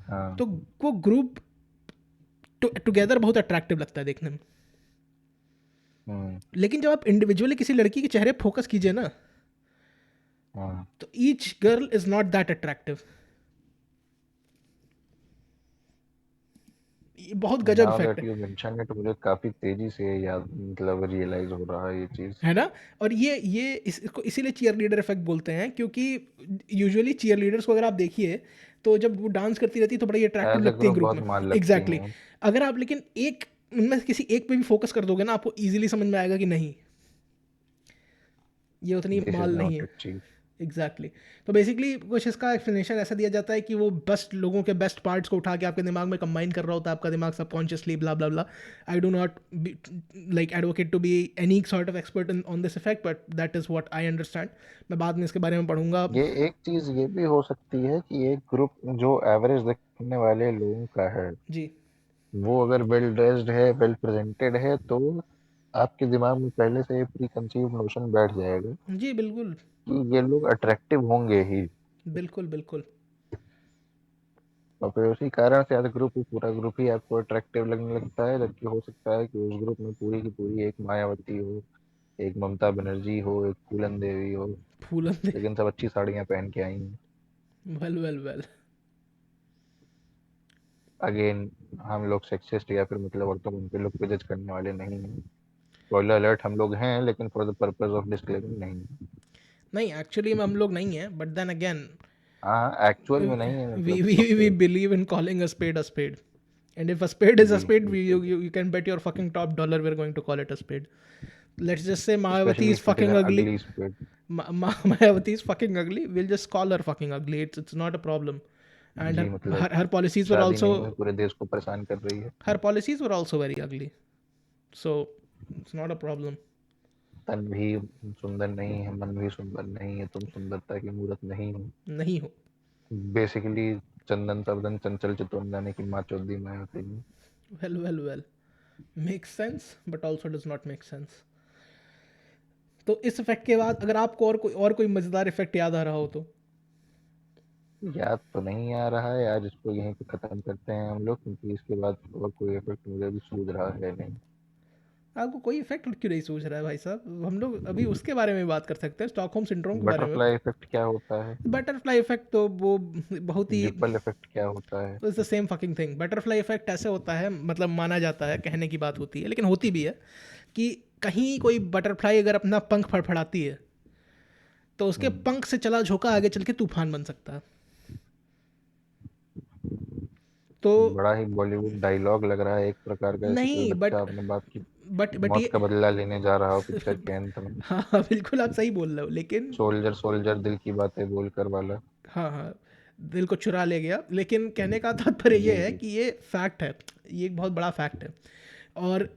हाँ। तो वो ग्रुप टुगेदर बहुत अट्रैक्टिव लगता है देखने में। हम्म। लेकिन जब आप इंडिविजुअली किसी लड़की के चेहरे फोकस कीजिए ना, हाँ। तो each girl is not that attractive. ये बहुत गजब नाउ इफेक्ट दैट है यू मेंशन इट, मुझे काफी तेजी से याद मतलब रियलाइज हो रहा है ये चीज। है ना। और ये इसको इसीलिए चीयर लीडर इफेक्ट बोलते हैं, क्योंकि यूजुअली चीयर लीडर्स को अगर आप देखिए, तो जब वो डांस करती रहती है तो बड़ी अट्रैक्टिव एज अ लगती है ग्रुप ग्रुप बहुत में। मार लगती एग्जैक्टली हैं। अगर आप लेकिन एक उनमें से किसी एक पे भी फोकस कर दोगे ना, आपको इजीली समझ में आएगा कि नहीं, ये उतनी दिस इज माल नहीं नॉट है। अचीव। एग्जैक्टली तो बेसिकली कुछ इसका एक्सप्लेनेशन ऐसा दिया जाता है कि वो बेस्ट लोगों के बेस्ट पार्ट्स को उठा के आपके दिमाग में कंबाइन कर रहा होता है, आपका दिमाग subconsciously, blah blah blah. I do not like advocate to be any sort of expert on this effect, but that is what I understand. मैं बाद में इसके बारे में पढ़ूंगा। ये एक चीज ये भी हो सकती है कि एक ग्रुप जो एवरेज दिखने वाले लोगों का है, जी। वो अगर वेल ड्रेस्ड है, वेल प्रेजेंटेड है, तो आपके दिमाग में पहले से प्री कंसीव नोशन बैठ जाएगा जी बिल्कुल कि ये लोग अट्रैक्टिव होंगे ही। बिल्कुल बिल्कुल। और फिर उसी कारण से आधा ग्रुप ही पूरा ग्रुप ही आपको अट्रैक्टिव लगने लगता है, जबकि हो सकता है कि उस ग्रुप में पूरी की पूरी एक मायावती हो, एक ममता बनर्जी हो, एक फूलन देवी हो, फूलन दे। लेकिन सब अच्छी साड़ियां पहन के आई हैं। Well well well. अगेन, हम लोग सेक्सिस्ट या फिर मतलब औरतों को उनके लुक पे जज करने वाले नहीं हैं। स्पॉइलर अलर्ट, हम लोग हैं, लेकिन फॉर द पर्पस ऑफ डिस्क्लेमिंग नहीं। नहीं एक्चुअली में हम लोग नहीं हैं, बट देन अगेन हाँ, एक्चुअल में नहीं है we मतलब we we okay. believe in calling a spade a spade, and if a spade is a जी spade, बिल्कुल। you can bet your fucking top dollar we're going to call it a spade. Let's just say Mayawati specially is if it is fucking an ugly. Ugly state. Mayawati is fucking ugly. We'll just call her fucking ugly. It's not a problem. And जी मतलब her policies were शादी also नहीं हुई, पूरे देश को परेशान कर रही है। her policies were also very ugly. So it's not a problem. तन भी सुंदर नहीं है, मन भी सुंदर नहीं है, तुम सुंदरता की मूरत नहीं हो। नहीं हो। बेसिकली चंदन तबदन चंचल चितवन की माँ Chaudhary Mayawati. Well. Makes sense, but also does not make sense. तो इस इफेक्ट के बाद अगर आपको और कोई मजेदार इफेक्ट याद आ रहा हो तो। याद तो नहीं आ रहा है, आज इसको यहीं पे खत्म करते हैं हम लोग, क्योंकि इसके बाद और कोई इफेक्ट मुझे भी सूझ रहा है नहीं। आपको कोई इफेक्ट क्यों नहीं सूझ रहा है भाई साहब? हम लोग अभी उसके बारे में बात कर सकते हैं, स्टॉकहोम सिंड्रोम के बारे में। बटरफ्लाई इफेक्ट क्या होता है? बटरफ्लाई इफेक्ट तो वो बहुत ही रिपल इफेक्ट क्या होता है? It's the same fucking thing. Butterfly effect ऐसे होता है, मतलब माना जाता है, कहने की बात होती है लेकिन होती भी है, कि कहीं कोई बटरफ्लाई अगर अपना पंख फड़फड़ाती है तो उसके पंख से चला झोंका आगे चल के तूफान बन सकता है। तो बड़ा ही बॉलीवुड डायलॉग लग रहा है एक प्रकार का, जैसे कोई नहीं, बच्चा अपने बाप की बट मौत ये का बदला लेने जा रहा हो पिक्चर के अंत में। हाँ, बिल्कुल आप सही बोल रहे हो, लेकिन सोल्जर सोल्जर दिल की बातें बोलकर वाला। हाँ, दिल को चुरा ले गया। लेकिन कहने का तात्पर्य ये जी है जी। कि ये फैक्ट है, ये एक बहुत बड़ा फैक्ट है। और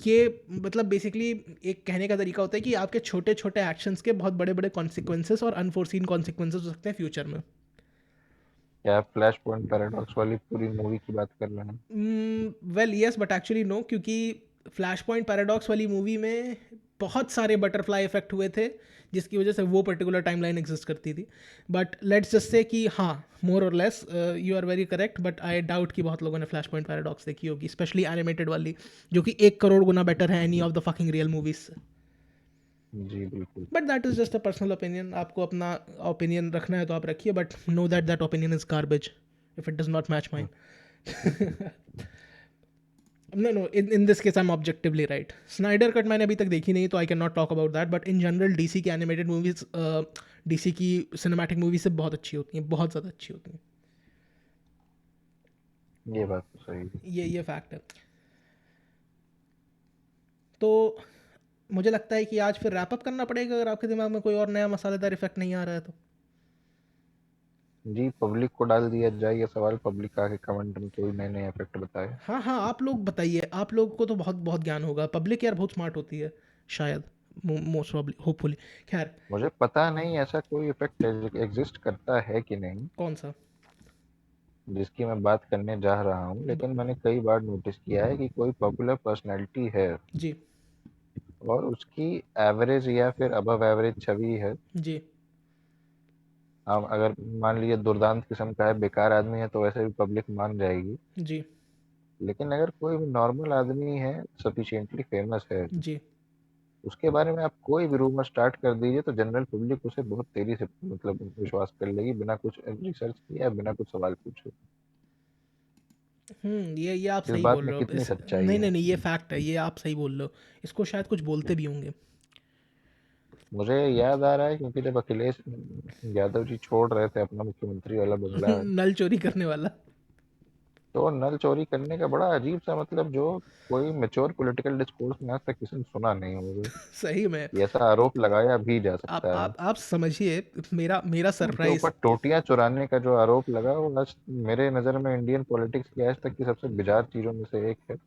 ये मतलब बेसिकली एक कहने का तरीका होता है कि आपके छोटे छोटे एक्शंस के बहुत बड़े बड़े कॉन्सिक्वेंसेस और अनफोर्सीन कॉन्सिक्वेंसेस हो सकते हैं फ्यूचर में। क्या आप फ्लैश पॉइंट पैराडॉक्स वाली पूरी मूवी की बात कर रहे हैं? Well yes, but actually no, क्योंकि फ्लैश पॉइंट पैराडॉक्स वाली मूवी में बहुत सारे बटरफ्लाई इफेक्ट हुए थे जिसकी वजह से वो पर्टिकुलर टाइमलाइन एग्जिस्ट करती थी। बट लेट्स जस्ट से कि हाँ, मोर और less you are very correct, but I doubt कि बहुत लोगों ने फ्लैश पॉइंट पैराडॉक्स देखी होगी, स्पेशली एनिमेटेड वाली, जो कि 1 करोड़ गुना बेटर है any of the fucking real movies से। जी बिल्कुल। But that is just a personal opinion. आपको अपना ओपिनियन रखना है तो आप रखिए, but know that that opinion is garbage if it does not match mine. No, in this case I'm objectively right. Snyder Cut मैंने अभी तक देखी नहीं तो I cannot talk about that, but in general DC की animated movies, DC की cinematic movies से बहुत अच्छी होती हैं, बहुत ज़्यादा अच्छी होती हैं। ये बात तो सही है। ये फैक्ट है। तो मुझे लगता है कि आज फिर रैप अप करना पड़ेगा, अगर आपके दिमाग में कोई और नया मसालेदार इफेक्ट नहीं आ रहा है तो। जी पब्लिक को डाल दिया जाए ये सवाल, पब्लिक आके कमेंट में कोई नए नए इफेक्ट बताए। हाँ, आप लोग बताइए, आप लोग को तो बहुत बहुत ज्ञान होगा। पब्लिक यार बहुत स्मार्ट होती है शायद, मोस्ट प्रॉब्ली, होपफुली। खैर, मुझे पता नहीं ऐसा कोई इफेक्ट एग्जिस्ट करता है कि नहीं कौन सा? जिसकी मैं बात करने जा रहा हूँ, लेकिन मैंने कई बार नोटिस किया है कि कोई पॉपुलर पर्सनैलिटी है जी और उसकी एवरेज या फिर अबव एवरेज छवि है। जी हम अगर मान लीजिए दुर्दांत किस्म का है, बेकार आदमी है, तो वैसे भी पब्लिक मान जाएगी। जी लेकिन अगर कोई नॉर्मल आदमी है, सफिशिएंटली फेमस है, जी उसके बारे में आप कोई भी रूमर स्टार्ट कर दीजिए तो जनरल पब्लिक उसे बहुत तेजी से मतलब विश्वास कर लेगी, बिना कुछ रिसर्च किया, बिना कुछ सवाल पूछे। ये आप इस सही बात बोल में रहे हो। कितनी इस सच्चाई नहीं है? नहीं नहीं, ये फैक्ट है, ये आप सही बोल रहे हो। इसको शायद कुछ बोलते भी होंगे। मुझे याद आ रहा है क्योंकि जब अखिलेश यादव जी छोड़ रहे थे अपना मुख्यमंत्री वाला बंगला, नल चोरी करने वाला। तो नल चोरी करने का बड़ा अजीब सा मतलब, जो कोई मेच्योर पॉलिटिकल डिस्कोर्स में आज तक किसी ने सुना नहीं होगा। सही में। ये ऐसा आरोप लगाया भी जा आप सकता है। आप आप समझिए, मेरा उनके सरप्राइज। ऊपर टोटियां चुराने का जो आरोप लगा, वो आज मेरे नज़र में इंडियन पॉलिटिक्स की आज तक की सबसे बिजार चीजों में से एक है,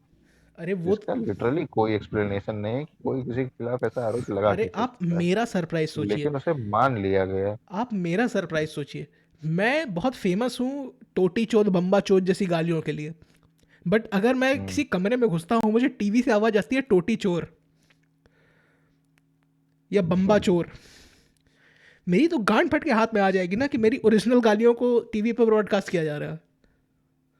अरे जिसका लिटरली कोई एक्सप्लेनेशन नहीं है कि कोई किसी के खिलाफ ऐसा आरोप लगा अरे कैसे आप सकता है, मेरा सरप्राइज सोचिए। लेकिन उसे मान लिया गया। आप मेरा सरप्राइज सोचिए। मैं बहुत फेमस हूँ टोटी चोद बम्बा चोद जैसी गालियों के लिए, बट अगर मैं हम्म। किसी कमरे में घुसता हूँ, मुझे टीवी से आवाज आती है टोटी चोर या बम्बा चोर, मेरी तो गांड फट के हाथ में आ जाएगी ना कि मेरी ओरिजिनल गालियों को टीवी पर ब्रॉडकास्ट किया जा रहा है।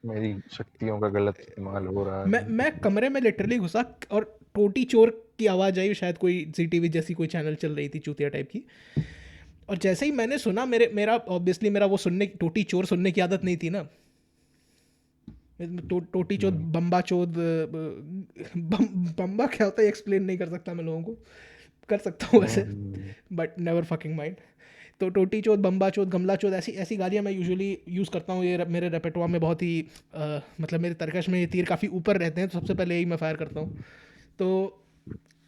मेरी शक्तियों का गलत इस्तेमाल हो रहा मैं है। मैं कमरे में लिटरली घुसा और टोटी चोर की आवाज़ आई, शायद कोई जी टीवी जैसी कोई चैनल चल रही थी चूतिया टाइप की, और जैसे ही मैंने सुना, मेरा ऑब्वियसली मेरा वो सुनने, टोटी चोर सुनने की आदत नहीं थी ना। टोटी चोद हम्म। बम्बा चोद बम्बा क्या होता है एक्सप्लेन नहीं कर सकता मैं लोगों को, कर सकता हूँ वैसे, hmm. But never fucking mind. तो टोटी चोद बम्बा चोद गमला चोद ऐसी ऐसी गालियाँ मैं यूजुअली यूज़ करता हूँ। ये मेरे रेपेटुआ में बहुत ही मतलब मेरे तरकश में ये तीर काफ़ी ऊपर रहते हैं, तो सबसे पहले यही मैं फायर करता हूँ। तो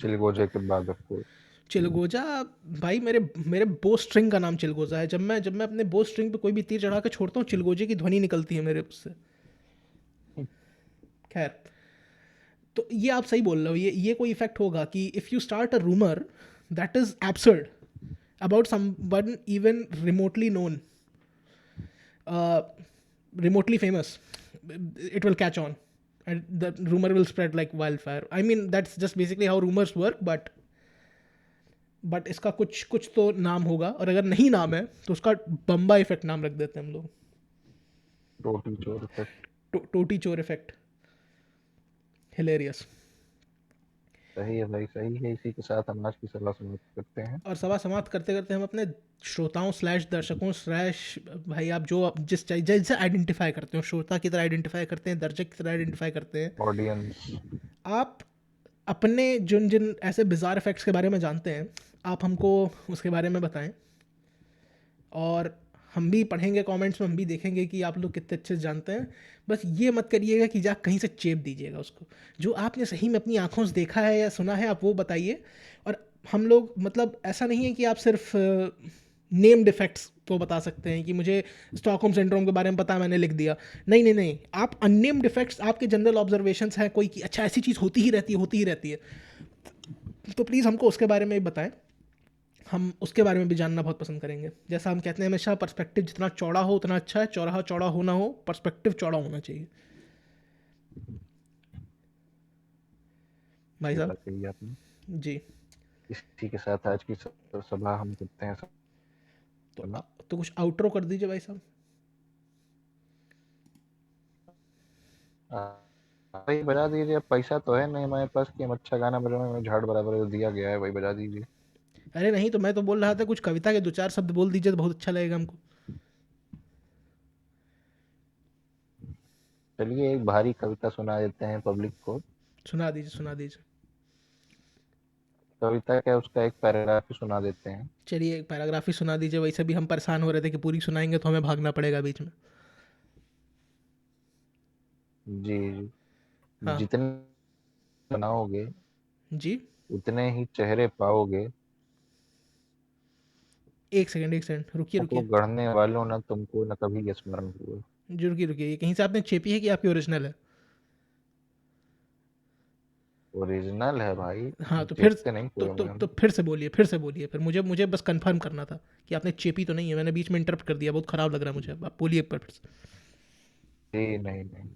चिलगोजे के बाद ऑफ चिलगोजा, भाई मेरे मेरे बो स्ट्रिंग का नाम चिलगोजा है। जब मैं अपने बो स्ट्रिंग पे कोई भी तीर चढ़ा के छोड़ता हूँ, चिलगोजे की ध्वनि निकलती है मेरे उससे। खैर, तो ये आप सही बोल रहे हो, ये कोई इफेक्ट होगा कि if you start a rumour that is absurd about someone even remotely known, remotely famous, it will catch on and the rumor will spread like wildfire. I mean, that's just basically how rumors work, but इसका कुछ कुछ तो नाम होगा, और अगर नहीं नाम है तो उसका बम्बा इफेक्ट नाम रख देते हैं हम लोग। टोटी चोर इफेक्ट। टोटी चोर इफेक्ट, हिलेरियस। सही है भाई, सही है। इसी के साथ हम आज की सलाह समाप्त करते हैं। और सभा समाप्त करते करते हम अपने श्रोताओं स्लैश दर्शकों स्लैश, भाई आप जो जिस जैसे आइडेंटिफाई करते हो, श्रोता की तरह आइडेंटिफाई करते हैं, दर्शक की तरह आइडेंटिफाई करते हैं, ऑडियंस, आप अपने जिन जिन ऐसे बिजार इफेक्ट्स के बारे में जानते हैं, आप हमको उसके बारे में बताएं। और हम भी पढ़ेंगे कमेंट्स में, हम भी देखेंगे कि आप लोग कितने अच्छे से जानते हैं। बस ये मत करिएगा कि जा कहीं से चेप दीजिएगा उसको। जो आपने सही में अपनी आंखों से देखा है या सुना है, आप वो बताइए। और हम लोग, मतलब ऐसा नहीं है कि आप सिर्फ नेम्ड इफेक्ट्स तो बता सकते हैं कि मुझे स्टॉकहोम सिंड्रोम के बारे में पता है, मैंने लिख दिया। नहीं नहीं नहीं, आप अननेम्ड इफेक्ट्स, आपके जनरल ऑब्जर्वेशंस हैं कोई कि अच्छा ऐसी चीज़ होती ही रहती है, होती ही रहती है, तो प्लीज़ हमको उसके बारे में भी बताएं। हम उसके बारे में भी जानना बहुत पसंद करेंगे। जैसा हम कहते हैं हमेशा, पर्सपेक्टिव जितना चौड़ा हो उतना अच्छा है, चौराहा चौड़ा हो ना हो, पर्सपेक्टिव चौड़ा होना चाहिए। भाई ये साहब बात कही आपने। जी। इसी के साथ आज की सभा हम करते हैं तो समाप्त। तो कुछ आउटरो कर दीजिए भाई साहब। भाई बजा दीजिए। अब पैसा तो है नहीं हमारे पास कि हम अच्छा गाना बजाएं, झाड़ बराबर जो दिया गया है वही बजा दीजिए। अरे नहीं, तो मैं तो बोल रहा था कुछ कविता के दो चार शब्द बोल दीजिए तो बहुत अच्छा लगेगा हमको। चलिए एक भारी कविता सुना देते हैं पब्लिक को। सुना दीजिए, सुना दीजिए। कविता क्या, उसका एक पैराग्राफ ही सुना देते हैं। चलिए एक पैराग्राफ ही सुना दीजिए, वैसे भी हम परेशान हो रहे थे कि पूरी सुनाएंगे तो हमें भागना पड़ेगा बीच में। जी जी। हाँ जितने बनाओगे जी। उतने ही चेहरे पाओगे, एक सेकंड, एक सेकंड, रुकिए को रुकिए। गढ़ने वालों न तुमको न कभी ये स्मरण हुए। जी रुकिए रुकिए, ये कहीं से आपने छेपी है कि आपकी ओरिजिनल है? ओरिजिनल है भाई, हाँ हम तो फिर, चेपते नहीं तो पूरे तो में तो हम। फिर से बोलिए, फिर से बोलिए, फिर मुझे मुझे बस कंफर्म करना था कि आपने चेपी तो नहीं है। मैंने बीच में इंटरप्ट कर दिया, बहुत खराब लग रहा है मुझे। आप बोलिए एक बार फिर से। जी नहीं नहीं,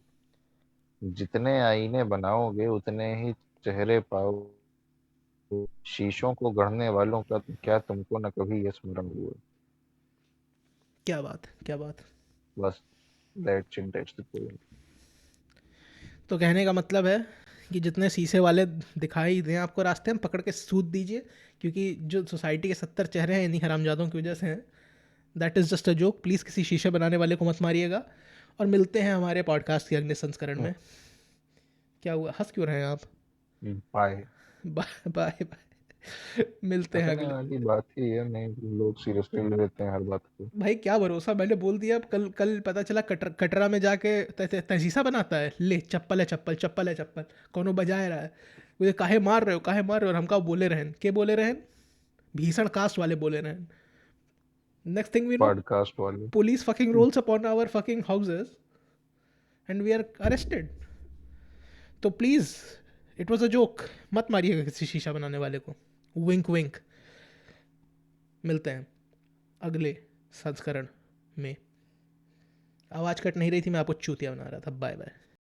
जितने आईने बनाओगे उतने ही चेहरे पाओगे, शीशों को गढ़ने वालों का क्या तुमको न कभी ये स्मरण हुए। क्या बात है, क्या बात है। बस, that's it, that's the point. तो कहने का मतलब है कि जितने शीशे वाले दिखाई दें आपको रास्ते में, पकड़ के सूद दीजिए, क्योंकि जो सोसाइटी के 70 चेहरे हैं इन्हीं हरामजादों की वजह से हैं। That is just a joke. Please किसी शीशे बनाने वाले को मत मारिएगा। और मिलते हैं हमारे पॉडकास्ट के अगले संस्करण में। क्या हुआ, हंस क्यों रहे हैं आप? बाय। Bye bye bye. मिलते हैं हंसने अगले। वाली बात ही है नहीं, लोग सीरियसली ले लेते हैं हर बात को। भाई क्या भरोसा, मैंने बोल दिया। अब कल कल पता चला कटरा में जाके तहसीसा बनाता है, ले चप्पल है चप्पल, चप्पल है चप्पल, कौनो बजाए रहा है। मुझे काहे मार रहे हो, काहे मार रहे हो? और हम का बोले रहन, के बोले रहन, भीषण कास्ट वाले बोले रहन। Next thing we know, podcast वाले। Police fucking rolls upon our fucking houses and we are arrested. तो please, it was a joke, मत मारिएगा किसी शीशा बनाने वाले को। विंक विंक। मिलते हैं अगले संस्करण में। आवाज़ कट नहीं रही थी, मैं आपको चूतिया बना रहा था। Bye bye.